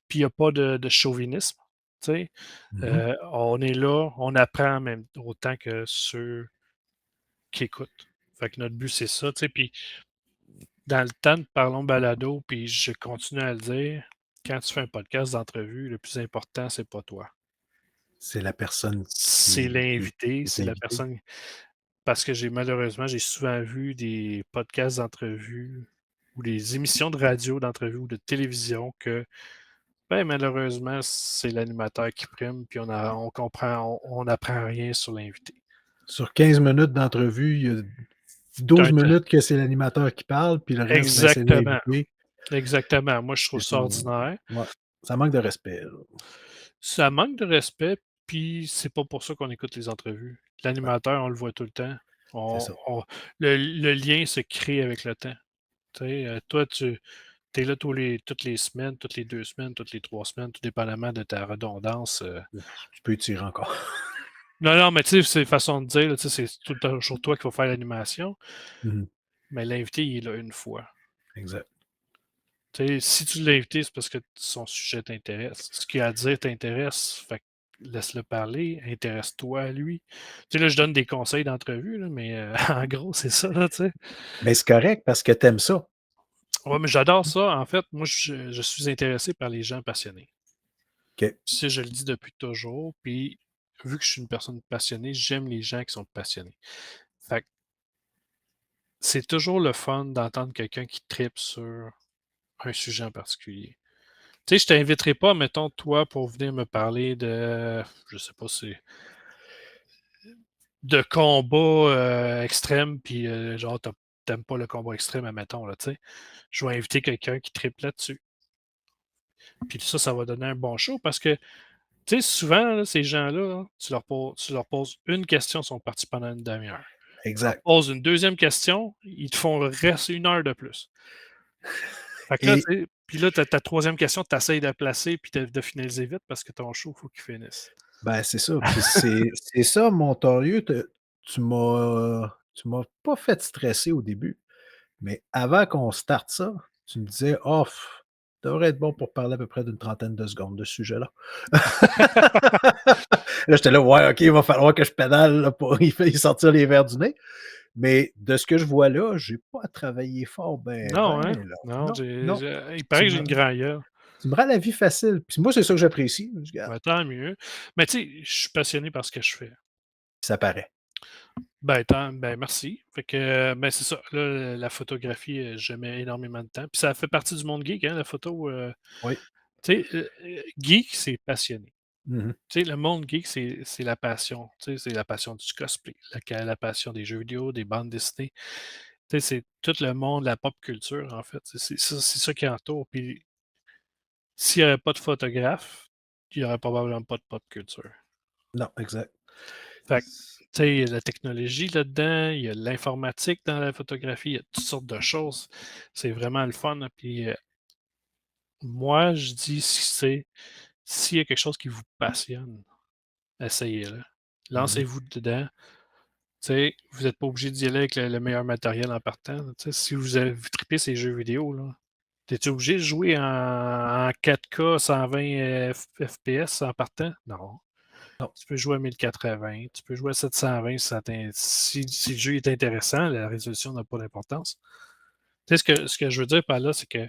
Puis il n'y a pas de chauvinisme, tu sais? Mmh. On est là, on apprend même autant que ceux qui écoutent. Fait que notre but, c'est ça, tu sais? Puis dans le temps de Parlons Balado, puis je continue à le dire, quand tu fais un podcast d'entrevue, le plus important, c'est pas toi. C'est la personne C'est l'invité, qui est c'est la invitée. personne. Parce que j'ai souvent vu des podcasts d'entrevue ou des émissions de radio d'entrevue ou de télévision que, ben, malheureusement, c'est l'animateur qui prime, puis on comprend, on n'apprend rien sur l'invité. Sur 15 minutes d'entrevue, il y a Tu 12 minutes que c'est l'animateur qui parle, puis le reste, ben, c'est Exactement, l'invité. exactement. Moi, je trouve Et ça ordinaire. ouais, ça manque de respect, là. Ça manque de respect, puis c'est pas pour ça qu'on écoute les entrevues. Ouais, L'animateur, on le voit tout le temps. c'est On ça. le lien se crée avec le temps. Tu sais, toi, tu es là toutes les semaines, toutes les 2 semaines, toutes les 3 semaines, tout dépendamment de ta redondance. Ouf, tu peux étirer encore. Non, non, mais tu sais, c'est façon de dire, là, tu sais, c'est tout le temps toujours toi qui vas faire l'animation, Mmh. mais l'invité, il est là une fois. Exact. Tu sais, si tu l'as invité, c'est parce que son sujet t'intéresse. Ce qu'il a à dire t'intéresse, fait que laisse-le parler, intéresse-toi à lui. Tu sais, là, je donne des conseils d'entrevue, là, mais en gros, c'est ça, là, tu sais. Mais c'est correct parce que tu aimes ça. Ouais, mais j'adore ça. En fait, moi, je suis intéressé par les gens passionnés. OK. Ça, je le dis depuis toujours. Puis, vu que je suis une personne passionnée, j'aime les gens qui sont passionnés. Fait que c'est toujours le fun d'entendre quelqu'un qui tripe sur un sujet en particulier. Tu sais, je t'inviterai pas, mettons, toi, pour venir me parler de, je sais pas si de combat, extrême, puis genre tu pas le combat extrême, admettons, là, tu sais. Je vais inviter quelqu'un qui tripe là-dessus. Puis ça va donner un bon show parce que, tu sais, souvent, là, ces gens-là, là, tu leur poses une question, ils sont partis pendant une demi-heure. Tu leur Exact. poses une deuxième question, ils te font rester 1 heure de plus. Fait que là, Et tu sais, puis là, ta troisième question, tu essaies de la placer puis de finaliser vite parce que ton show, il faut qu'il finisse. ben, c'est ça, puis c'est ça mon torieux, tu m'as pas fait stresser au début, mais avant qu'on starte ça, tu me disais: «Oh, devrait être bon pour parler à peu près d'une trentaine de secondes de ce sujet-là». Là, j'étais là: «Ouais, OK, il va falloir que je pédale là pour y sortir les verres du nez». Mais de ce que je vois là, j'ai pas travaillé fort Non, hein? là. Non, Non, non, il paraît tu que j'ai me une grand gueule. tu me rends la vie facile. Puis moi, c'est ça que j'apprécie. Je dis: «Regarde, Ben, tant mieux. Mais tu sais, je suis passionné par ce que je fais. ça paraît». Ben, merci. Fait que, ben, c'est ça. Là, la photographie, je mets énormément de temps. Puis ça fait partie du monde geek, hein, la photo. Oui. Tu sais, geek, c'est passionné. Mmh mh. Tu sais, le monde geek, c'est la passion. Tu sais, c'est la passion du cosplay, la passion des jeux vidéo, des bandes dessinées. Tu sais, c'est tout le monde, la pop culture, en fait. C'est ça qui entoure. Puis s'il n'y avait pas de photographe, il n'y aurait probablement pas de pop culture. Non, exact. Fait que, tu sais, il y a la technologie là-dedans, il y a l'informatique dans la photographie, il y a toutes sortes de choses. C'est vraiment le fun, hein. Puis, moi, je dis, s'il y a quelque chose qui vous passionne, essayez-le. Mmh mh. Lancez-vous dedans. Tu sais, vous n'êtes pas obligé d'y aller avec le meilleur matériel en partant, là. Tu sais, si vous tripez ces jeux vidéo, là, t'es-tu obligé de jouer en 4K 120 FPS en partant? Non. Non, Tu peux jouer à 1080, tu peux jouer à 720 si le jeu est intéressant, la résolution n'a pas d'importance. Tu sais, ce que je veux dire par là, c'est que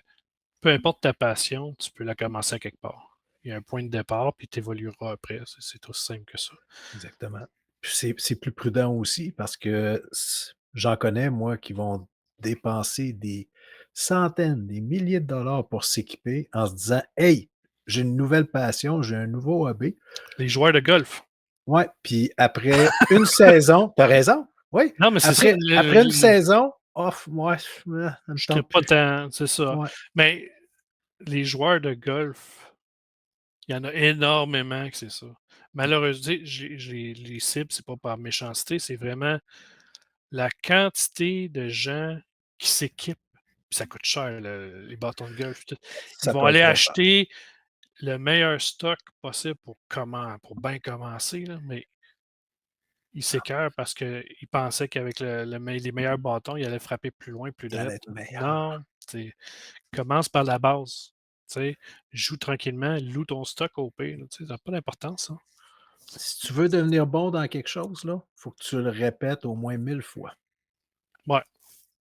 peu importe ta passion, tu peux la commencer à quelque part. Il y a un point de départ, puis tu évolueras après. C'est aussi simple que ça. exactement. Puis c'est plus prudent aussi parce que j'en connais, moi, qui vont dépenser des centaines, des milliers de dollars pour s'équiper en se disant: «Hey, j'ai une nouvelle passion, j'ai un nouveau hobby». Les joueurs de golf. Ouais, puis après une saison tu as raison, oui, Non, mais c'est ça, après une saison, off, moi, ça me je tente trippe pas plus. tant, c'est ça. Ouais, Mais les joueurs de golf, il y en a énormément que c'est ça. Malheureusement, les cibles, c'est pas par méchanceté, c'est vraiment la quantité de gens qui s'équipent, puis ça coûte cher, les bâtons de golf, tout. Ils ça vont peut être aller très cher. acheter le meilleur stock possible pour bien commencer, là, mais ils s'écœurent parce qu'ils pensaient qu'avec les meilleurs bâtons, ils allaient frapper plus loin, plus Ça droit. allait être meilleur. Non, tu commence par la base. Tu sais, joue tranquillement, loue ton stock au pire, là, tu sais, ça n'a pas d'importance, ça. Si tu veux devenir bon dans quelque chose, là, faut que tu le répètes au moins 1000 fois, Ouais,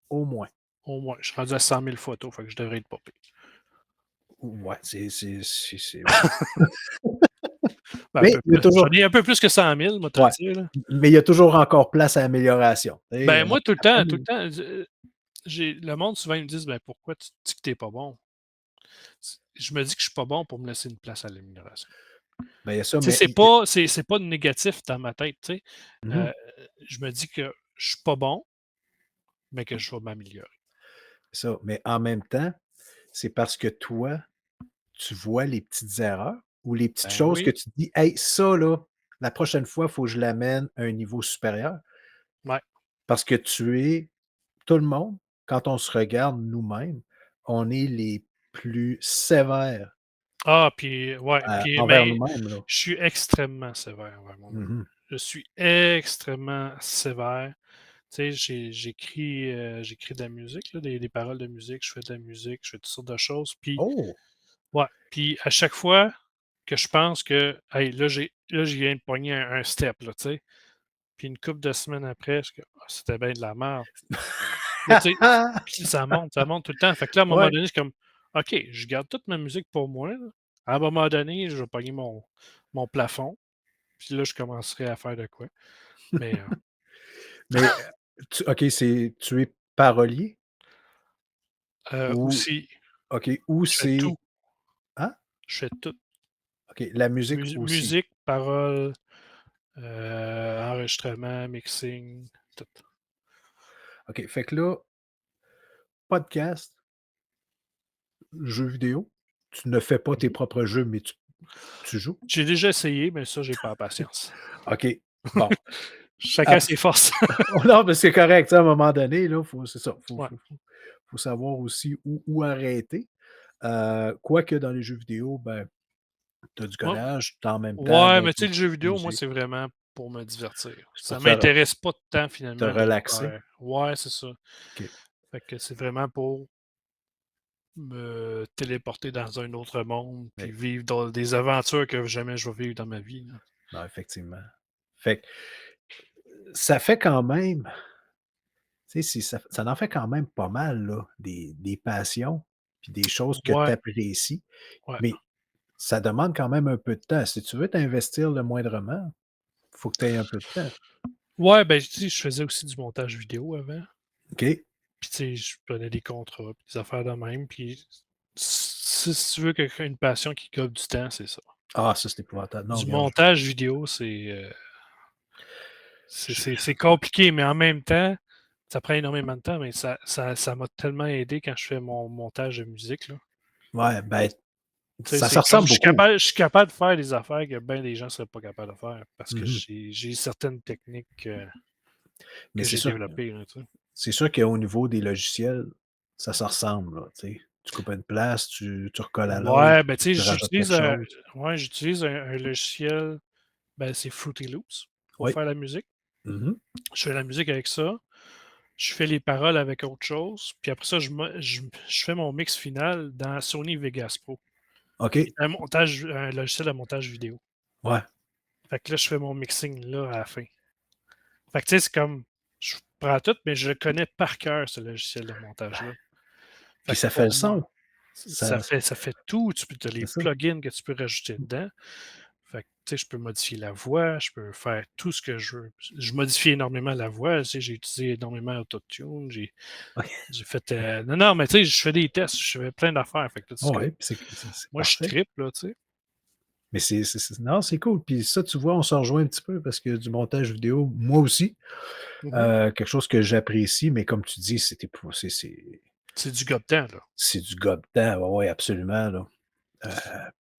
au moins. au moins. Je suis rendu à 100 000 photos, fait que je devrais être pas pire. Ouais, c'est Ben, un mais peu il y a plus. J'en toujours ai un peu plus que 100 000, moi, te le ouais, dire, là. mais il y a toujours encore place à amélioration. Tu sais, Ben, la moi, tout le personne temps, le monde, souvent, ils me disent: «Ben, pourquoi tu dis que tu es pas bon?» Je me dis que je suis pas bon pour me laisser une place à l'amélioration. ben, il y a ça, Tu sais, mais c'est pas négatif dans ma tête, tu sais. mmh mh, Heu, je me dis que je suis pas bon, mais que je vais m'améliorer. ça, mais en même temps, c'est parce que toi, tu vois les petites erreurs ou les petites Ben choses que oui, tu te dis: «Hey, ça là, la prochaine fois, il faut que je l'amène à un niveau supérieur». ouais. Parce que tu es tout le monde, quand on se regarde nous-mêmes, on est les plus sévères, Ah, puis ouais, puis envers mais nous-mêmes, là. je suis extrêmement sévère envers moi-même. Mmh mh. Je suis extrêmement sévère. Tu sais, j'écris de la musique, là, des paroles de musique, je fais de la musique, je fais toutes sortes de choses, puis Oh! ouais, puis à chaque fois que je pense que: «Hey, là, je viens de pogner un step, là», tu sais? Puis une couple de semaines après, je suis comme: «Ah, c'était bien de la merde». Là, tu sais, puis ça monte tout le temps. Fait que là, à un moment Ouais. donné, c'est comme: «OK, je garde toute ma musique pour moi, là. À un moment donné, je vais pogner mon plafond, puis là, je commencerai à faire de quoi». Mais, Mais, tu OK, tu es parolier? Ou Aussi, OK, ou je fais tout, c'est hein? je fais tout. OK, la musique aussi. Musique, paroles, enregistrement, mixing, tout. OK, fait que là, podcast, jeux vidéo, tu ne fais pas tes Mmh. propres jeux, mais tu joues? J'ai déjà essayé, mais ça, j'ai pas la patience. OK, bon. Chacun Ah, ses forces. oh non, mais c'est correct, tu sais, à un moment donné, là, faut c'est ça, faut Ouais. faut faut faut savoir aussi où arrêter. Quoique dans les jeux vidéo, ben, tu as du Moi codage, tu as en même temps ouais, ben, mais tu tu sais, le jeu la vidéo, moi, musique. c'est vraiment pour me divertir. C'est pour Ça m'intéresse pas tant te finalement de relaxer. faire ouais, c'est ça. OK, Fait que c'est vraiment pour me téléporter dans un autre monde, puis oui, vivre dans des aventures que jamais je vais vivre dans ma vie, là. non, effectivement. Fait que ça fait quand même, tu sais, ça en fait quand même pas mal, là, des passions, puis des choses que tu Ouais, apprécies, ouais. mais ça demande quand même un peu de temps. Si tu veux t'investir le moindrement, il faut que tu aies un peu de temps. Ouais, ben, tu sais, je faisais aussi du montage vidéo avant. OK? Puis, tu sais, je prenais des contrats, puis des affaires de même. Puis, si tu veux une passion qui coûte du temps, c'est ça. Ah, ça, c'est épouvantable. Non, Du regarde, montage vidéo, c'est compliqué, mais en même temps, ça prend énormément de temps, mais ça m'a tellement aidé quand je fais mon montage de musique, là. ouais, ben, Tu sais, ça c'est se comme ressemble beaucoup. je suis capable de faire des affaires que ben des gens ne seraient pas capables de faire parce que Mmh. j'ai certaines techniques, Mais que j'ai développées, là, tu sais. c'est sûr qu'au niveau des logiciels, ça se ressemble, là, tu sais. Tu coupes une place, tu recolles à l'autre, Ouais, ben, tu sais, tu rajoutes quelque chose. j'utilise un logiciel, ben, c'est Fruity Loops pour Oui. faire la musique. Mmh. Je fais la musique avec ça, je fais les paroles avec autre chose, puis après ça, je fais mon mix final dans Sony Vegas Pro, qui OK. est un logiciel de montage vidéo. Ouais. Fait que là, je fais mon mixing là, à la fin. Fait que tu sais, c'est comme, je prends tout, mais je le connais par cœur, ce logiciel de montage-là. Puis Fait que ça fait le pour moi, son. ça Ça fait ça fait tout. Tu as c'est les ça. plugins que tu peux rajouter dedans. Fait que, tu sais, je peux modifier la voix, je peux faire tout ce que je veux. Je modifie énormément la voix, tu sais, j'ai utilisé énormément Autotune, j'ai fait, non, non, mais tu sais, je fais des tests, je fais plein d'affaires, fait que là, c'est Ouais, comme puis c'est moi, je parfait. trippe, là, tu sais. Mais non, c'est cool. Puis ça, tu vois, on s'en rejoint un petit peu parce que du montage vidéo, moi aussi, Mmh. quelque chose que j'apprécie, mais comme tu dis, C'est du gobe-temps, là. c'est du gobe-temps. Ouais, ouais, absolument, là.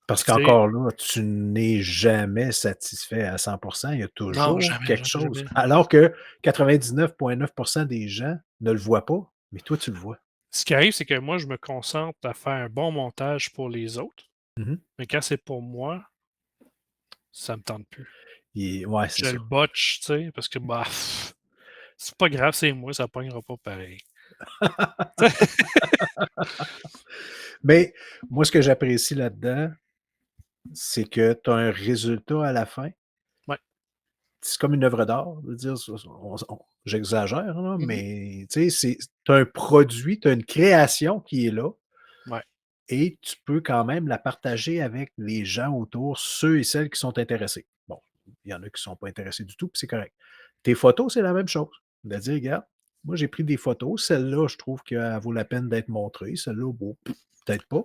Parce Puis tu sais qu'encore là, tu n'es jamais satisfait à 100. Il y a non, toujours jamais, quelque jamais, chose. jamais. Alors que 99,9 des gens ne le voient pas, mais toi, tu le vois. Ce qui arrive, c'est que moi, je me concentre à faire un bon montage pour les autres, Mmh. mais quand c'est pour moi, ça me tente plus. Ouais, c'est Je le ça. botche, tu sais, parce que, bah, c'est pas grave, c'est moi, ça pognera pas pareil. Tu sais? Mais moi, ce que j'apprécie là-dedans, c'est que tu as un résultat à la fin. Ouais. C'est comme une œuvre d'art, je veux dire, j'exagère, là, Mmh mh. mais tu sais, tu as un produit, tu as une création qui est là Ouais. et tu peux quand même la partager avec les gens autour, ceux et celles qui sont intéressés. Bon, il y en a qui ne sont pas intéressés du tout, puis c'est correct. Tes photos, c'est la même chose. De dire: «Regarde, moi j'ai pris des photos, celle-là, je trouve qu'elle vaut la peine d'être montrée, celle-là, bon, peut-être pas».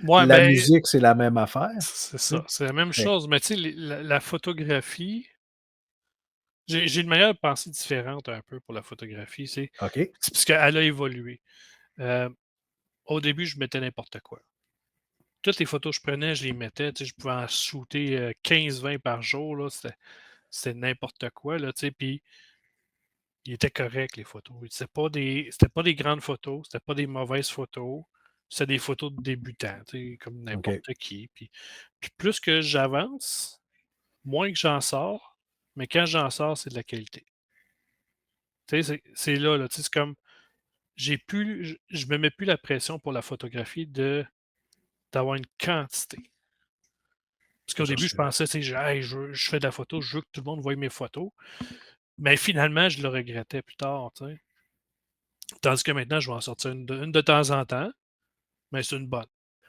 Ouais, La ben, musique, c'est la même affaire, c'est tu ça, sais? c'est la même Fait chose, mais tu sais, la photographie, j'ai une manière de penser différente un peu pour la photographie, OK, c'est parce qu'elle a évolué. Heu, Au début, je mettais n'importe quoi. Toutes les photos que je prenais, je les mettais, tu sais, je pouvais en shooter, 15-20 par jour, là, c'était n'importe quoi, là, tu sais, puis ils étaient corrects, les photos. C'était pas des grandes photos, c'était pas des mauvaises photos, c'était des photos de débutants, tu sais, comme OK. n'importe qui. Puis plus que j'avance, moins que j'en sors, mais quand j'en sors, c'est de la qualité. Tu sais, c'est là, tu sais, c'est comme j'ai plus je me mets plus la pression pour la photographie d'avoir une quantité. Parce qu'au Ça, début, je c'est pensais, tu sais, hey, je fais de la photo, je veux que tout le monde voie mes photos. Mais finalement, je le regrettais plus tard, tu sais. Tandis que maintenant, je vais en sortir une de temps en temps, mais c'est une bonne.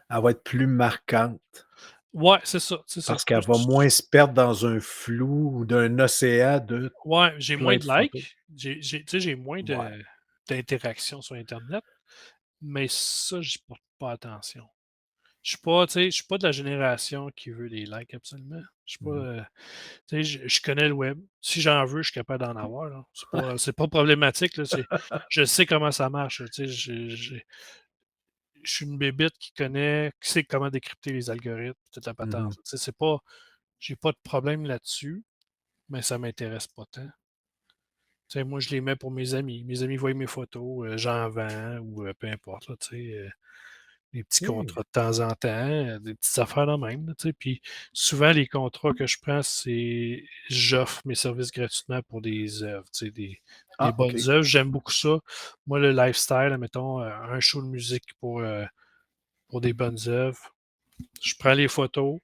elle va être plus marquante Ouais, c'est ça. parce qu'elle va moins se perdre dans un flou ou d'un océan de Ouais, j'ai plein moins de de photos. likes, tu sais, j'ai moins Ouais, d'interaction sur internet, mais ça, j'y porte pas attention. Je suis pas, tu sais, je suis pas de la génération qui veut des likes absolument. Je suis pas, Mmh. tu sais, je connais le web. Si j'en veux, je suis capable d'en avoir, là. C'est pas problématique, là, je sais comment ça marche, là, tu sais, je suis une bébite qui sait comment décrypter les algorithmes, toute la Mmh. patente. Tu sais, c'est pas j'ai pas de problème là-dessus, mais ça m'intéresse pas tant. Tu sais, moi, je les mets pour mes amis. Mes amis voient mes photos, j'en vends ou peu importe, là, tu sais, des petits OK. contrats de temps en temps, des petites affaires de même, là, tu sais. Puis souvent, les contrats que je prends, c'est j'offre mes services gratuitement pour des œuvres, tu sais, des Ah, bonnes OK. œuvres. J'aime beaucoup ça. Moi, le lifestyle, mettons, un show de musique pour des bonnes œuvres. Je prends les photos,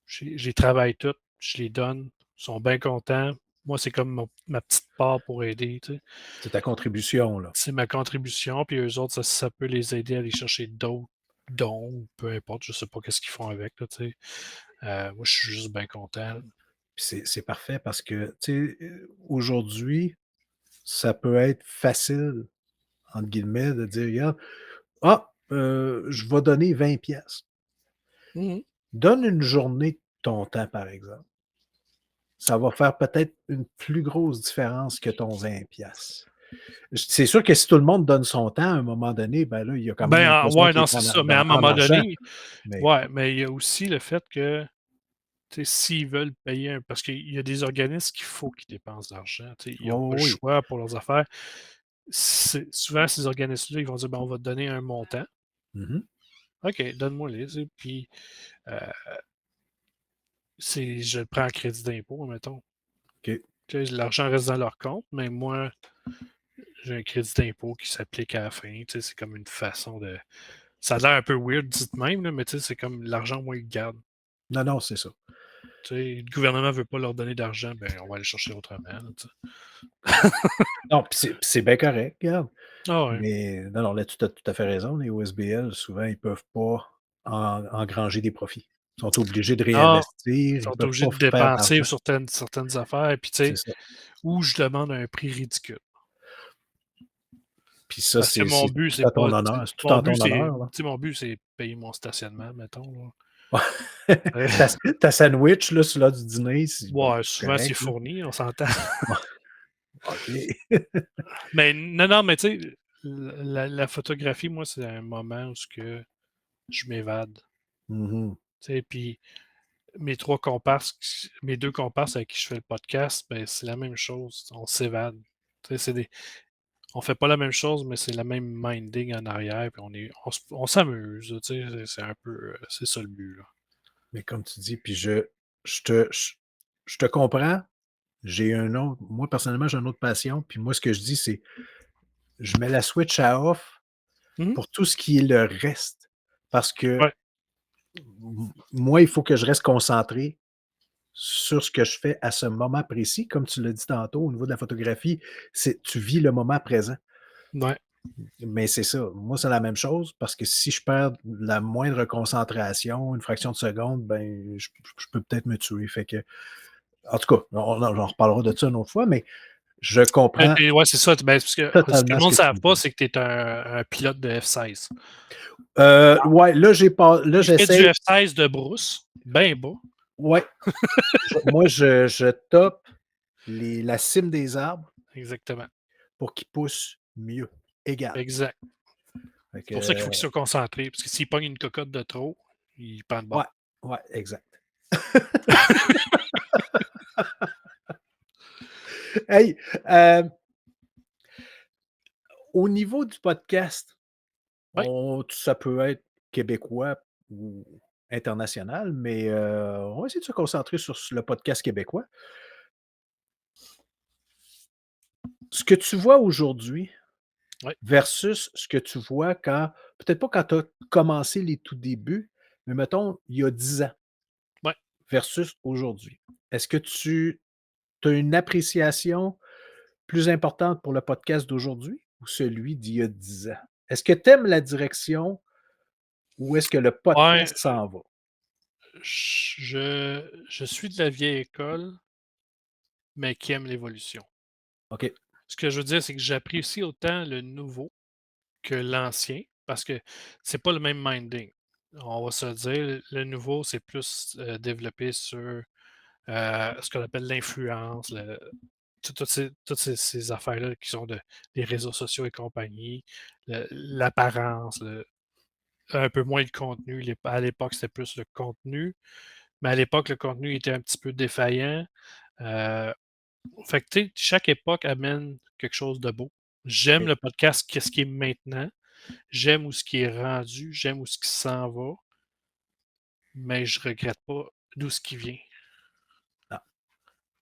je les travaille toutes, je les donne, ils sont bien contents. Moi, c'est comme ma petite part pour aider, tu sais. C'est ta contribution, là. C'est ma contribution, puis eux autres, ça peut les aider à aller chercher d'autres dons, ou peu importe, je sais pas qu'est-ce qu'ils font avec, là, tu sais. Moi, je suis juste bien content. Puis c'est parfait parce que, tu sais, aujourd'hui, ça peut être «facile» entre guillemets de dire: «Regarde, ah, je vais donner 20 piastres». Mmh. Donne une journée de ton temps, par exemple. Ça va faire peut-être une plus grosse différence que ton 20 piastres. C'est sûr que si tout le monde donne son temps, à un moment donné, ben là, il y a quand même Ben, l'impression ouais, qu'il non, est c'est ça, mais à un en moment argent, donné, mais ouais, mais il y a aussi le fait que, tu sais, s'ils veulent payer parce qu'il y a des organismes qu'il faut qu'ils dépensent de l'argent, tu sais, ils oui, n'ont pas le oui, oui. choix pour leurs affaires. Souvent, ces organismes-là, ils vont dire: «Ben, on va te donner un montant». Mmh. OK, donne-moi-les, tu sais, puis, heu, je le prends en crédit d'impôt, mettons. OK. Tu sais, l'argent reste dans leur compte, mais moi, j'ai un crédit d'impôt qui s'applique à la fin. Tu sais, c'est comme une façon de. Ça a l'air un peu weird, dit de même, là, mais tu sais, c'est comme l'argent, moi, ils le gardent. Non, non, c'est ça. Tu sais, le gouvernement ne veut pas leur donner d'argent, ben, on va aller chercher autrement, là, tu sais. Non, puis c'est bien correct, regarde. Ah ouais. Mais non, non, là, tu as tout à fait raison. Les OSBL, souvent, ils peuvent pas engranger des profits. Ils sont obligés de Non, réinvestir, ils ils sont peuvent obligés pas de faire dépenser d'argent. sur certaines affaires, puis tu C'est sais, ça. ou je demande un prix ridicule. Puis ça, Parce que mon c'est but, tout c'est à ton pas. honneur, c'est tout Mon en but, ton honneur, là. mon but, c'est payer mon stationnement, mettons, là. Ta ta sandwich, là, sur l'heure du dîner, c'est bon, Ouais, c'est souvent, c'est correct, là. fourni, on s'entend. Bon, OK. Mais non, non, mais tu sais, la photographie, moi, c'est un moment où ce que je m'évade. Mmh. Tu sais, puis mes 2 comparses avec qui je fais le podcast, ben, c'est la même chose, on s'évade. Tu sais, on fait pas la même chose, mais c'est la même minding en arrière, puis on s'amuse, tu sais, c'est un peu, c'est ça le but, là. Mais comme tu dis, puis je te je te comprends. J'ai un autre moi, personnellement, j'ai une autre passion, puis moi, ce que je dis, c'est je mets la switch à off Mmh. pour tout ce qui est le reste. Parce que Ouais, moi, il faut que je reste concentré sur ce que je fais à ce moment précis. Comme tu l'as dit tantôt, au niveau de la photographie, c'est tu vis le moment présent. ouais. Mais c'est ça, moi, c'est la même chose parce que si je perds la moindre concentration, une fraction de seconde, ben, je peux peut-être me tuer. Fait que, en tout cas, on en reparlera de ça une autre fois, mais je comprends Ouais, c'est ça, ben, parce que ce que le totalement ce monde que ne tu savent veux pas, dire. c'est que tu es un pilote de F-16. Ouais, là, Il fait du j'essaie F-16 de brousse, bien bas. ouais, moi, je top la cime des arbres Exactement, pour qu'ils poussent mieux, égal. exact. Fait C'est pour ça qu'il faut que, qu'il soit concentré, parce que s'il pogne une cocotte de trop, il pend de ouais, bord. ouais, exact. Hey, heu, au niveau du podcast, Oui, ça peut être québécois ou international, mais, on va essayer de se concentrer sur le podcast québécois. Ce que tu vois aujourd'hui oui, versus ce que tu vois quand peut-être pas quand tu as commencé les tout débuts, mais mettons il y a 10 ans oui. versus aujourd'hui. Est-ce que tu as une appréciation plus importante pour le podcast d'aujourd'hui ou celui d'il y a 10 ans? Est-ce que tu aimes la direction où est-ce que le Ouais, podcast s'en va? je suis de la vieille école, mais qui aime l'évolution. OK. Ce que je veux dire, c'est que j'apprécie autant le nouveau que l'ancien parce que c'est pas le même minding. On va se le dire, le nouveau, c'est plus, développé sur, ce qu'on appelle l'influence, toutes ces affaires-là qui sont des réseaux sociaux et compagnie, l'apparence, un peu moins le contenu. À l'époque, c'était plus le contenu, mais à l'époque, le contenu était un petit peu défaillant. Heu, Fait que, tu sais, chaque époque amène quelque chose de beau. J'aime OK. le podcast, qu'est-ce qui est maintenant. J'aime où ce qui est rendu, j'aime où ce qui s'en va, mais je regrette pas d'où ce qui vient, Ah.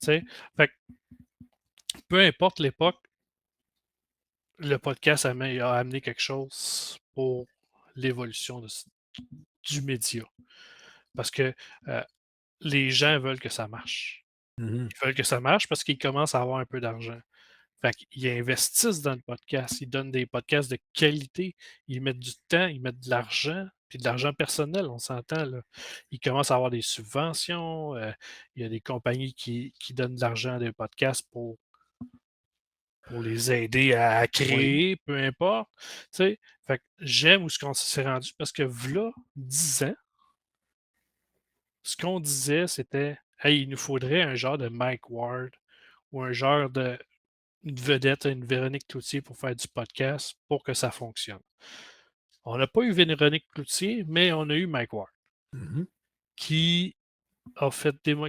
tu sais? Fait que peu importe l'époque, le podcast a amené quelque chose pour l'évolution du média. Parce que, heu, les gens veulent que ça marche. Mmh. Ils veulent que ça marche parce qu'ils commencent à avoir un peu d'argent. Fait qu'ils investissent dans le podcast, ils donnent des podcasts de qualité, ils mettent du temps, ils mettent de l'argent, puis de l'argent personnel, on s'entend là. Ils commencent à avoir des subventions, il y a des compagnies qui donnent de l'argent à des podcasts pour les aider à Oui. créer, peu importe, tu sais? Fait que j'aime où ce qu'on s'est rendu parce que v'là 10 ans, ce qu'on disait, c'était: «Hey, il nous faudrait un genre de Mike Ward ou un genre de une vedette, une Véronique Cloutier pour faire du podcast pour que ça fonctionne». On n'a pas eu Véronique Cloutier, mais on a eu Mike Ward Mmh. qui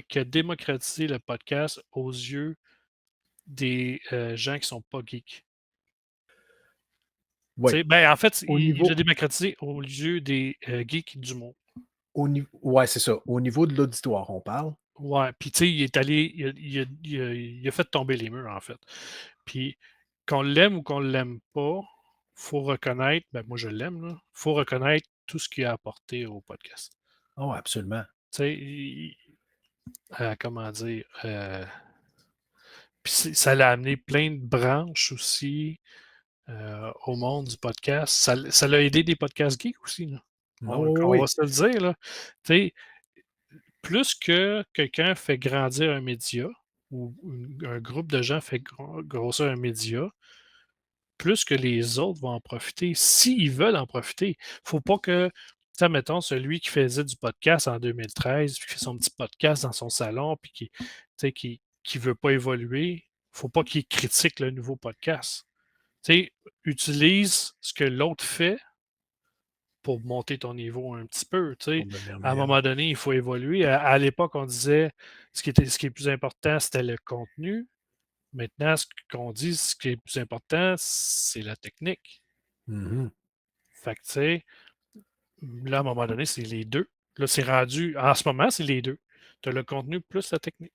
qui a démocratisé le podcast aux yeux des, gens qui sont pas geeks. Tu Oui. sais, ben, en fait, Au il l'a niveau démocratisé aux yeux des, geeks d'humour. ouais, c'est ça. Au niveau de l'auditoire, on parle? Ouais, puis tu sais, il est allé il a fait tomber les murs, en fait. Puis qu'on l'aime ou qu'on l'aime pas, faut reconnaître, ben, moi je l'aime, là, faut reconnaître tout ce qu'il a apporté au podcast. Oh, absolument. Tu sais, comment dire? Puis ça l'a amené plein de branches aussi, au monde du podcast. Ça l'a aidé des podcasts geeks aussi, là. Ah On oui, va oui, se le dire, là. Tu sais, plus que quelqu'un fait grandir un média ou un groupe de gens fait grossir un média, plus que les autres vont en profiter, s'ils veulent en profiter. Faut pas que, tu sais, mettons, celui qui faisait du podcast en 2013, puis qui fait son petit podcast dans son salon, puis qui, tu sais, qui veut pas évoluer, faut pas qu'il critique le nouveau podcast. Tu sais, utilise ce que l'autre fait pour monter ton niveau un petit peu, tu sais. pour devenir À un meilleur. moment donné, il faut évoluer. À l'époque, on disait ce qui est plus important, c'était le contenu. Maintenant, ce qu'on dit, ce qui est plus important, c'est la technique. Mmh. Fait que, tu sais, là, à un moment donné, c'est les 2. Là, c'est rendu en ce moment, c'est les 2. Tu as le contenu plus la technique.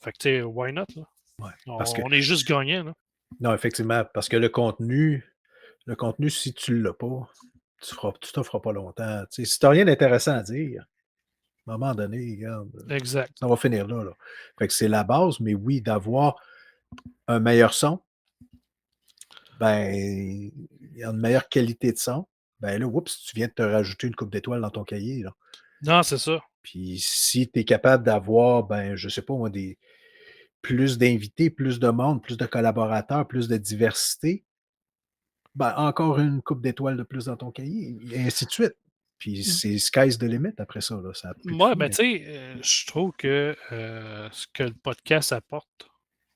Fait que, tu sais, why not, là? Ouais, parce que On est juste gagnant, là. non, effectivement, parce que le contenu, si tu l'as pas, tu t'offres pas longtemps. Tu sais, si tu as rien d'intéressant à dire, à un moment donné, regarde, Exact. ça va finir là, là. Fait que c'est la base, mais oui, d'avoir un meilleur son, ben, il y a une meilleure qualité de son, ben là, oups, tu viens de te rajouter une coupe d'étoiles dans ton cahier, là. Non, c'est ça. Puis si tu es capable d'avoir, ben, je sais pas moi, des plus d'invités, plus de monde, plus de collaborateurs, plus de diversité, ben, encore une coupe d'étoiles de plus dans ton cahier et ainsi de suite. Puis M c'est sky's the limit après ça, là, ça a plus de Moi, fin. ben, tu sais, je trouve que, ce que le podcast apporte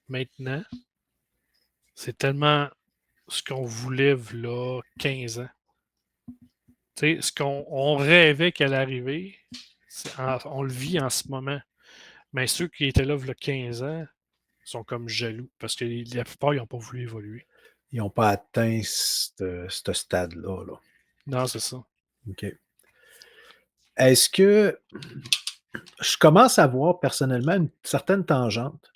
maintenant, c'est tellement ce qu'on voulait v'là 15 ans. Tu sais, ce qu'on on rêvait qu'elle arriver, on le vit en ce moment. Mais ceux qui étaient là v'là 15 ans sont comme jaloux parce que la plupart, ils n'ont pas voulu évoluer. Ils n'ont pas atteint ce stade-là, là. Non, c'est ça. OK. Est-ce que je commence à voir personnellement une certaine tangente.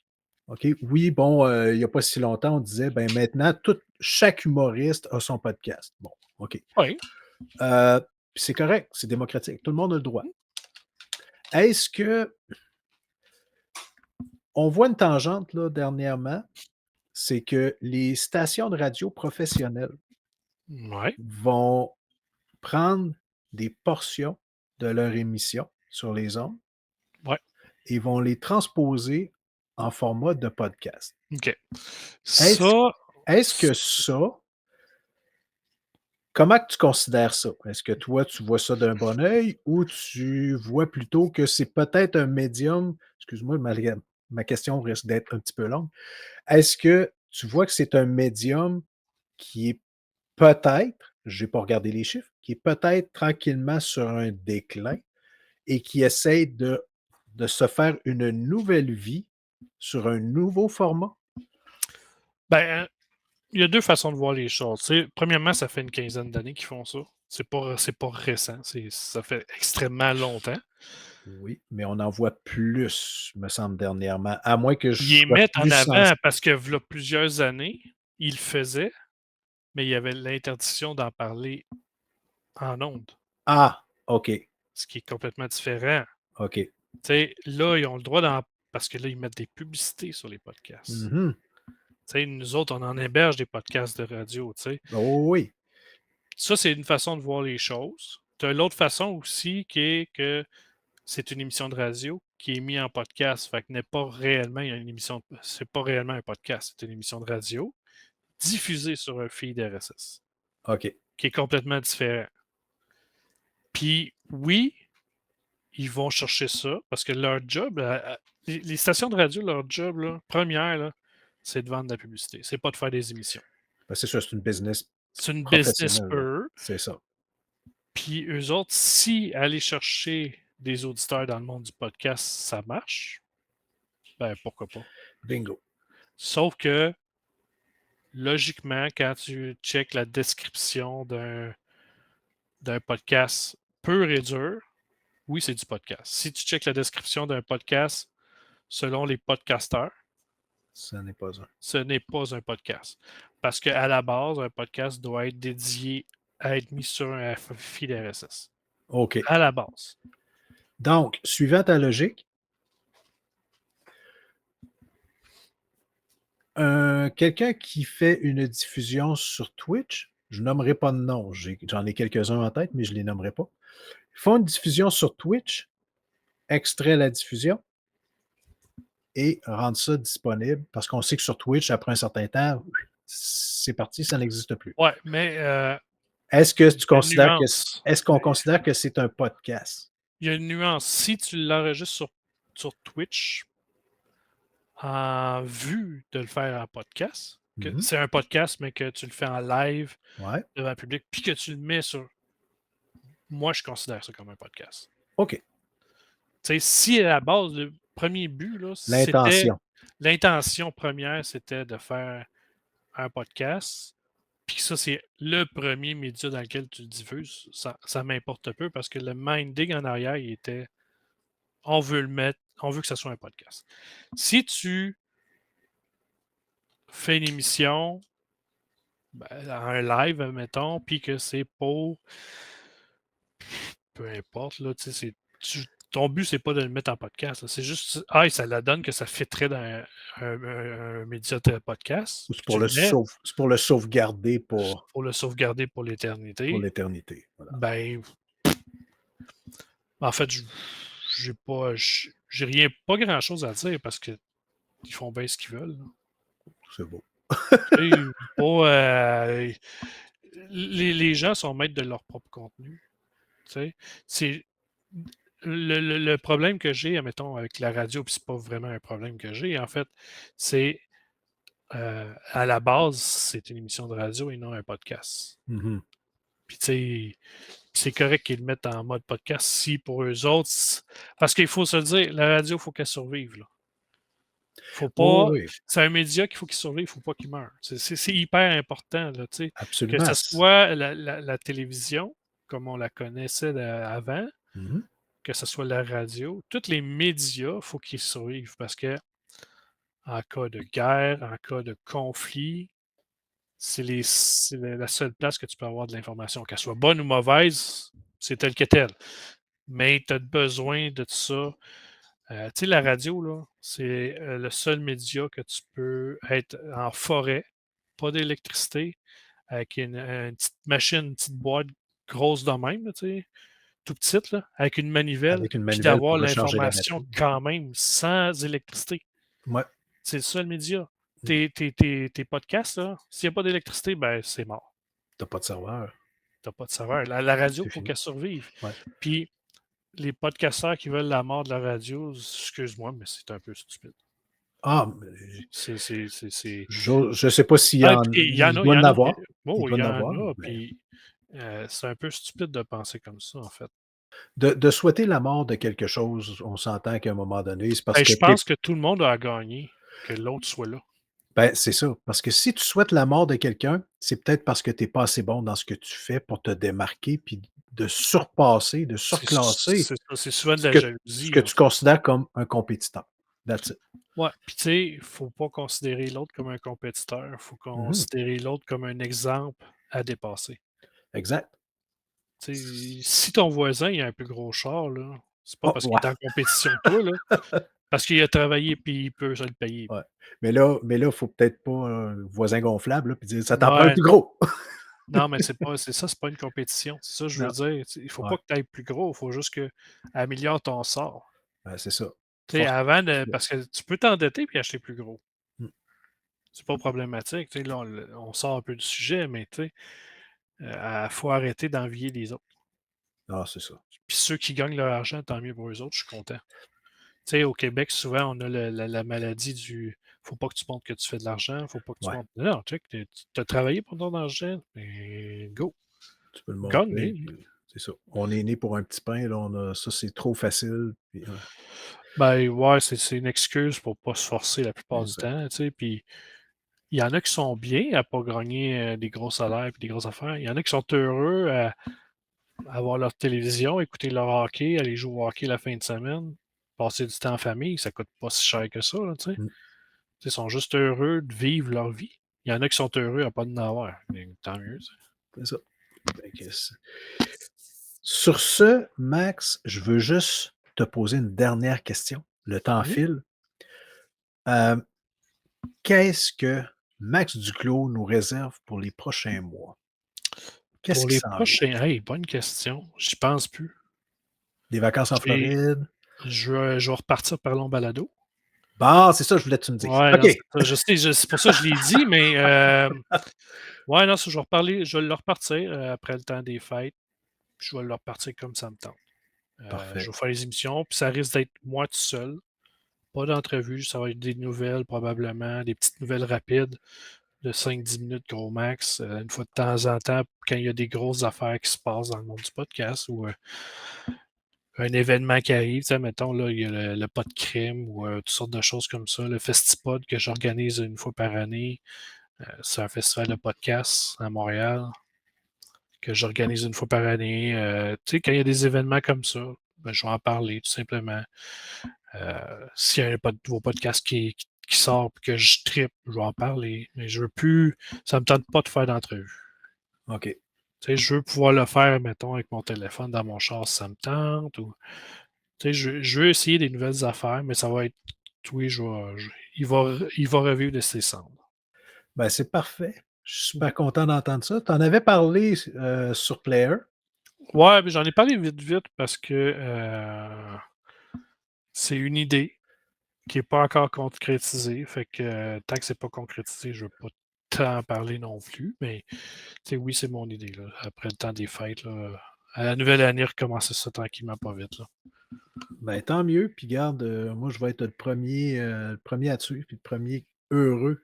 OK. Oui, bon, il y a pas si longtemps, on disait: «Ben, maintenant, chaque humoriste a son podcast». Bon, OK. Oui. Puis c'est correct, c'est démocratique, tout le monde a le droit. Est-ce qu'on voit une tangente, là, dernièrement, c'est que les stations de radio professionnelles Ouais. vont prendre des portions de leur émission sur les ondes Ouais. et vont les transposer. en format de podcast. OK. Est-ce Ça, est-ce que ça comment que tu considères ça? Est-ce que toi, tu vois ça d'un bon œil ou tu vois plutôt que c'est peut-être un médium excuse-moi, ma question risque d'être un petit peu longue. Est-ce que tu vois que c'est un médium qui est peut-être, j'ai pas regardé les chiffres, qui est peut-être tranquillement sur un déclin et qui essaie de se faire une nouvelle vie sur un nouveau format? ben, il y a 2 façons de voir les choses. Tu sais, premièrement, ça fait une quinzaine d'années qu'ils font ça. C'est pas récent, ça fait extrêmement longtemps. Oui, mais on en voit plus, me semble, dernièrement, à moins que je Ils les sois mettent en plus avant sensible. parce que v'là plusieurs années, ils le faisaient, mais il y avait l'interdiction d'en parler en ondes, Ah! OK, ce qui est complètement différent. OK. Tu sais, là, ils ont le droit d'en parce que là, ils mettent des publicités sur les podcasts. Mmh. Tu sais, nous autres, on en héberge des podcasts de radio, tu sais. Oh oui, Ça, c'est une façon de voir les choses. Tu as l'autre façon aussi qui est que c'est une émission de radio qui est mise en podcast. Fait que n'est pas réellement une émission, c'est pas réellement un podcast, c'est une émission de radio diffusée sur un feed RSS, OK. qui est complètement différent. Puis oui, ils vont chercher ça parce que leur job, les stations de radio, leur job là, première, là, c'est de vendre de la publicité. C'est pas de faire des émissions. Ben, c'est ça, c'est une business C'est une business professionnelle, pour là. eux. C'est ça. Puis eux autres, si aller chercher des auditeurs dans le monde du podcast, ça marche, ben pourquoi pas. Bingo. Sauf que, logiquement, quand tu checkes la description d'un podcast pur et dur, oui, c'est du podcast. Si tu checkes la description d'un podcast selon les podcasteurs, Ce n'est pas un. ce n'est pas un podcast. Parce qu'à la base, un podcast doit être dédié à être mis sur un feed RSS. OK. À la base. Donc, suivant ta logique, quelqu'un qui fait une diffusion sur Twitch, je nommerai pas de nom, j'en ai quelques-uns en tête, mais je les nommerai pas. Ils font une diffusion sur Twitch, extrait la diffusion et rendent ça disponible parce qu'on sait que sur Twitch, après un certain temps, c'est parti, ça n'existe plus. Ouais, mais Est-ce que il tu y a une considères que nuance. est-ce qu'on considère que c'est un podcast? Il y a une nuance. Si tu l'enregistres sur Twitch, en vue de le faire en podcast, que Mmh. c'est un podcast, mais que tu le fais en live Ouais, devant le public, puis que tu le mets sur. Moi, je considère ça comme un podcast. OK. Tu sais, si à la base, le premier but, là, c'était. L'intention. L'intention première, c'était de faire un podcast, puis ça, c'est le premier média dans lequel tu le diffuses, ça m'importe peu parce que le minding en arrière, il était on veut le mettre, on veut que ça soit un podcast. Si tu fais une émission, ben, un live, mettons, puis que c'est pour peu importe, là, tu sais, ton but, c'est pas de le mettre en podcast. Là. C'est juste, ah, ça la donne que ça fitterait dans un média de podcast. Ou Puis tu le mets c'est pour le sauvegarder pour le sauvegarder pour pour l'éternité. l'éternité, voilà. Ben, en fait, j'ai pas, j'ai rien, pas grand chose à dire parce que ils font bien ce qu'ils veulent. Là. C'est beau. Tu sais, pas, les gens sont maîtres de leur propre contenu. Tu sais. C'est le problème que j'ai, admettons, avec la radio, puis c'est pas vraiment un problème que j'ai, en fait, c'est à la base, c'est une émission de radio et non un podcast. Mmh. Puis tu sais, c'est correct qu'ils le mettent en mode podcast si pour eux autres. Parce qu'il faut se le dire, la radio, il faut qu'elle survive. Là. Faut pas. Oui, oui, C'est un média qu'il faut qu'il survive, il ne faut pas qu'il meure. C'est hyper important, là, tu sais. Que absolument. ce soit la télévision, comme on la connaissait avant, Mmh. que ce soit la radio, tous les médias, il faut qu'ils survivent parce que en cas de guerre, en cas de conflit, c'est la seule place que tu peux avoir de l'information. Qu'elle soit bonne ou mauvaise, c'est tel que tel. Mais tu as besoin de ça. Tu sais, la radio, là, c'est le seul média que tu peux être en forêt, pas d'électricité, avec une petite machine, une petite boîte grosse de même, là, tu sais, tout petite, là, avec une manivelle, Avec une puis manivelle d'avoir pour recharger la l'information batterie. quand même sans électricité. Ouais. C'est le seul média. Mmh. Tes podcasts, là, s'il n'y a pas d'électricité, ben, c'est mort. Tu pas de serveur, Tu pas de serveur. La radio, c'est il faut fini. qu'elle survive. Ouais. Puis les podcasteurs qui veulent la mort de la radio, excuse-moi, mais c'est un peu stupide. Ah, mais C'est je sais pas s'il y ah, en écoutez, il il doit y en en a, avoir. Il oh, il doit y en en avoir, a, mais puis c'est un peu stupide de penser comme ça, en fait. de souhaiter la mort de quelque chose, on s'entend qu'à un moment donné, c'est parce Ben, que je tu pense que tout le monde a gagné que l'autre soit là. ben, c'est ça. Parce que si tu souhaites la mort de quelqu'un, c'est peut-être parce que tu es pas assez bon dans ce que tu fais pour te démarquer, puis de surpasser, de surclasser C'est ça, c'est souvent de ce la que ce que jalousie, en tu fait. considères comme un compétiteur. That's it. Ouais, puis tu sais, il faut pas considérer l'autre comme un compétiteur, il faut Mmh. considérer l'autre comme un exemple à dépasser. Exact. Tu sais, si ton voisin, il a un plus gros char, là, c'est pas Oh, parce qu'il ouais, est en compétition que toi, là, parce qu'il a travaillé puis il peut se le payer. ouais. Mais là, faut peut-être pas un voisin gonflable, là, puis dire: «Ça t'en prend un Ouais, plus gros». non, mais c'est pas une compétition. C'est ça que je veux Non. dire. Il faut Ouais, pas que tu ailles plus gros, il faut juste que améliore ton sort. ben, c'est ça. Tu sais, Force avant de ouais. parce que tu peux t'endetter puis acheter plus gros. Mmh. C'est pas problématique. Tu sais, là, on sort un peu du sujet, mais tu sais, faut arrêter d'envier les autres. Ah, c'est ça. Puis ceux qui gagnent leur argent, tant mieux pour eux autres, je suis content. Tu sais, au Québec, souvent, on a la maladie du faut pas que tu montres que tu fais de l'argent, faut pas que tu Ouais, montres. Non, check, tu as travaillé pour ton argent, mais go, tu peux le montrer, gagne. puis c'est ça. On est né pour un petit pain, là, on a ça, c'est trop facile, puis ouais, Ben ouais, c'est une excuse pour pas se forcer la plupart du exact. temps, tu sais. Puis il y en a qui sont bien à pas gagner des gros salaires et des grosses affaires. Il y en a qui sont heureux à avoir leur télévision, écouter leur hockey, aller jouer au hockey la fin de semaine, passer du temps en famille, ça coûte pas si cher que ça, là, tu sais. Mmh, Ils sont juste heureux de vivre leur vie. Il y en a qui sont heureux à pas de avoir. Mais tant mieux, ça. c'est ça. Fait que sur ce, Max, je veux juste te poser une dernière question. Le temps Mmh. file. Hem, qu'est-ce que Max Duclos nous réserve pour les prochains mois? Qu'est-ce Pour qui les s'en vient? prochains, hey, bonne question. J'y pense plus. Des vacances en J'ai Floride? je vais repartir par long balado. Bon, c'est ça, je voulais que tu me dises. Ouais, OK, non, c'est ça. Je sais, c'est pour ça que je l'ai dit, mais ouais, non, ça, je vais le repartir, après le temps des fêtes. Puis je vais le repartir comme ça me tente. Je parfait. vais faire les émissions, puis ça risque d'être moi tout seul. Pas d'entrevue, ça va être des nouvelles probablement, des petites nouvelles rapides de 5-10 minutes gros max, une fois de temps en temps, quand il y a des grosses affaires qui se passent dans le monde du podcast ou un événement qui arrive. Tu sais, mettons, là, il y a le Pod Crime ou toutes sortes de choses comme ça. Le Festipod que j'organise une fois par année. C'est un festival de podcast à Montréal que j'organise une fois par année. Tu sais, quand il y a des événements comme ça, ben, je vais en parler tout simplement. S'il y a un nouveau podcast qui sort et que je trippe, je vais en parler. Mais je veux plus. Ça me tente pas de faire d'entrevue. OK. Tu sais, je veux pouvoir le faire, mettons, avec mon téléphone dans mon char si ça me tente. Ou, tu sais, je veux essayer des nouvelles affaires, mais ça va être. Oui, il va revivre de ses cendres. Ben, c'est parfait. Je suis super content d'entendre ça. Tu en avais parlé, sur Player. Ouais, mais j'en ai parlé vite, vite parce que c'est une idée qui n'est pas encore concrétisée. Fait que tant que c'est pas concrétisé, je ne veux pas tant en parler non plus. Mais oui, c'est mon idée. Là. Après le temps des fêtes, là, à la nouvelle année, recommencer ça tranquillement, pas vite. Là. Ben, tant mieux, puis garde, moi, je vais être le premier à dessus, puis le premier heureux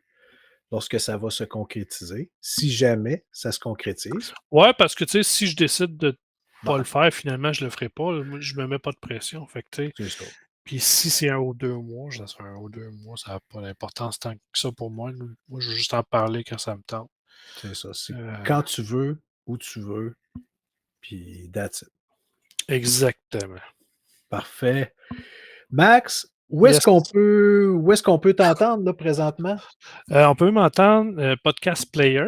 lorsque ça va se concrétiser. Si jamais ça se concrétise, Ouais, parce que tu sais, si je décide de pas bah, le faire, finalement, je le ferai pas. Moi, je me mets pas de pression. Fait que, tu sais, c'est ça, puis si c'est 1 ou 2 mois, ça sera 1 ou 2 mois, ça n'a pas d'importance tant que ça pour moi. Moi, je veux juste en parler quand ça me tente. c'est ça. C'est Euh, quand tu veux, où tu veux, puis that's it. exactement. Parfait. Max, Yes. où est-ce qu'on peut t'entendre, là, présentement? On peut m'entendre, Podcast Player.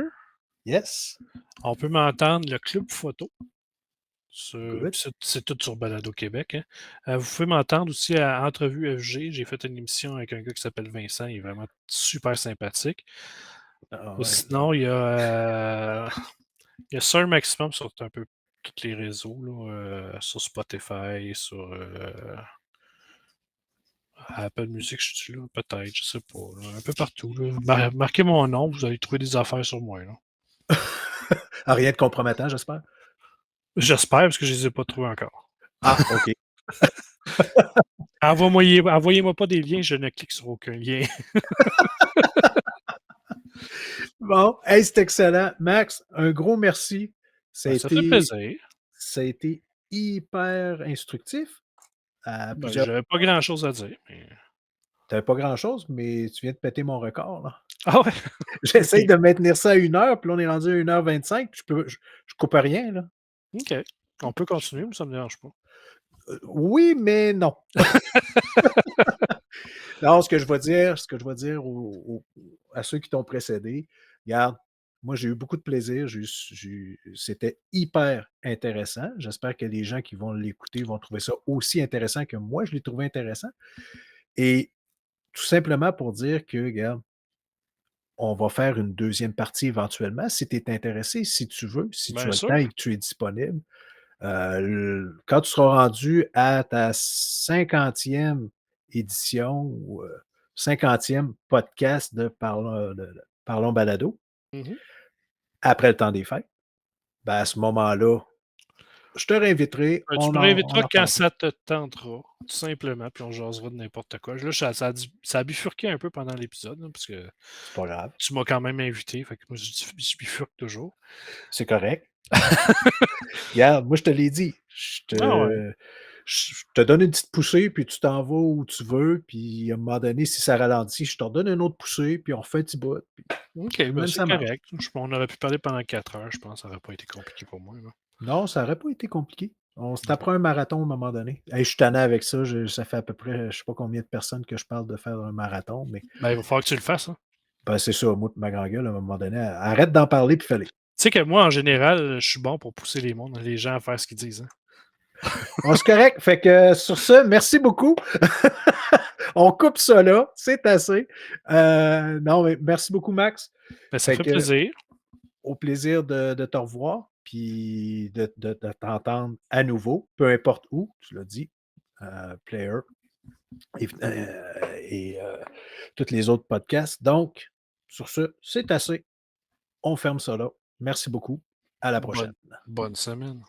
Yes, On peut m'entendre le Club Photo. good. C'est tout sur Balado Québec. Hein. Vous pouvez m'entendre aussi à Entrevue FG. J'ai fait une émission avec un gars qui s'appelle Vincent. Il est vraiment super sympathique. Ah Ou ouais, sinon, il y a Sir Maximum sur un peu tous les réseaux, là, sur Spotify, sur À Apple Music, je suis là? Peut-être, je sais pas, là, un peu partout, là. Marquez mon nom, vous allez trouver des affaires sur moi, là. Ah, rien de compromettant, j'espère? J'espère, parce que je les ai pas trouvés encore. Ah, OK. Envoyez-moi pas des liens, je ne clique sur aucun lien. Bon, hey, c'est excellent. Max, un gros merci. Ça a Ben, ça fait été plaisir. ça a été hyper instructif à Ben, plusieurs. j'avais pas grand-chose à dire, mais Tu pas grand-chose, mais tu viens de péter mon record, là. ah ouais? J'essaye OK, de maintenir ça à 1 heure, puis là, on est rendu à 1 h 25, puis je coupe rien, là. OK. On peut continuer, moi, ça me dérange pas. Oui, mais non. Non, ce que je vais dire à ceux qui t'ont précédé, regarde, moi, j'ai eu beaucoup de plaisir, c'était hyper intéressant. J'espère que les gens qui vont l'écouter vont trouver ça aussi intéressant que moi, je l'ai trouvé intéressant et tout simplement pour dire que, regarde, on va faire une deuxième partie éventuellement si tu es intéressé, si tu veux, si tu Bien as le sûr. temps et que tu es disponible. Quand tu seras rendu à ta 50e édition ou 50e podcast de Parlons Balado, Mmh. après le temps des fêtes, ben, à ce moment-là, je te réinviterai, Tu on me en on réinviteras en quand reparlera. ça te tentera, tout simplement, puis on jasera de n'importe quoi. Là, ça a bifurqué un peu pendant l'épisode, là, parce que C'est pas grave, tu m'as quand même invité, fait que moi, je bifurque toujours. c'est correct. Regarde, moi, je te l'ai dit, Ah ouais, je te donne une petite poussée, puis tu t'en vas où tu veux, puis à un moment donné, si ça ralentit, je te redonne une autre poussée, puis on refait un petit bout, puis OK, de ben, même c'est ça marche. correct. On aurait pu parler pendant 4 heures, je pense, ça aurait pas été compliqué pour moi, là. Non, ça aurait pas été compliqué. On se OK. tapera un marathon à un moment donné. Hey, je suis tanné avec ça, ça fait à peu près, je sais pas combien de personnes que je parle de faire un marathon, mais Ben, il va falloir que tu le fasses, hein. ben, c'est ça, moi et ma grand gueule, à un moment donné, arrête d'en parler puis fais-le. Tu sais que moi, en général, je suis bon pour pousser les gens à faire ce qu'ils disent, hein. Bon, c'est correct. Fait que sur ce, merci beaucoup. On coupe ça là, c'est assez. Non, mais merci beaucoup, Max. Ben, ça Fait fait que plaisir. au plaisir de te revoir, puis de t'entendre à nouveau, peu importe où, tu l'as dit, player et tous les autres podcasts. Donc, sur ce, c'est assez. On ferme ça là. Merci beaucoup. À la prochaine. Bonne semaine.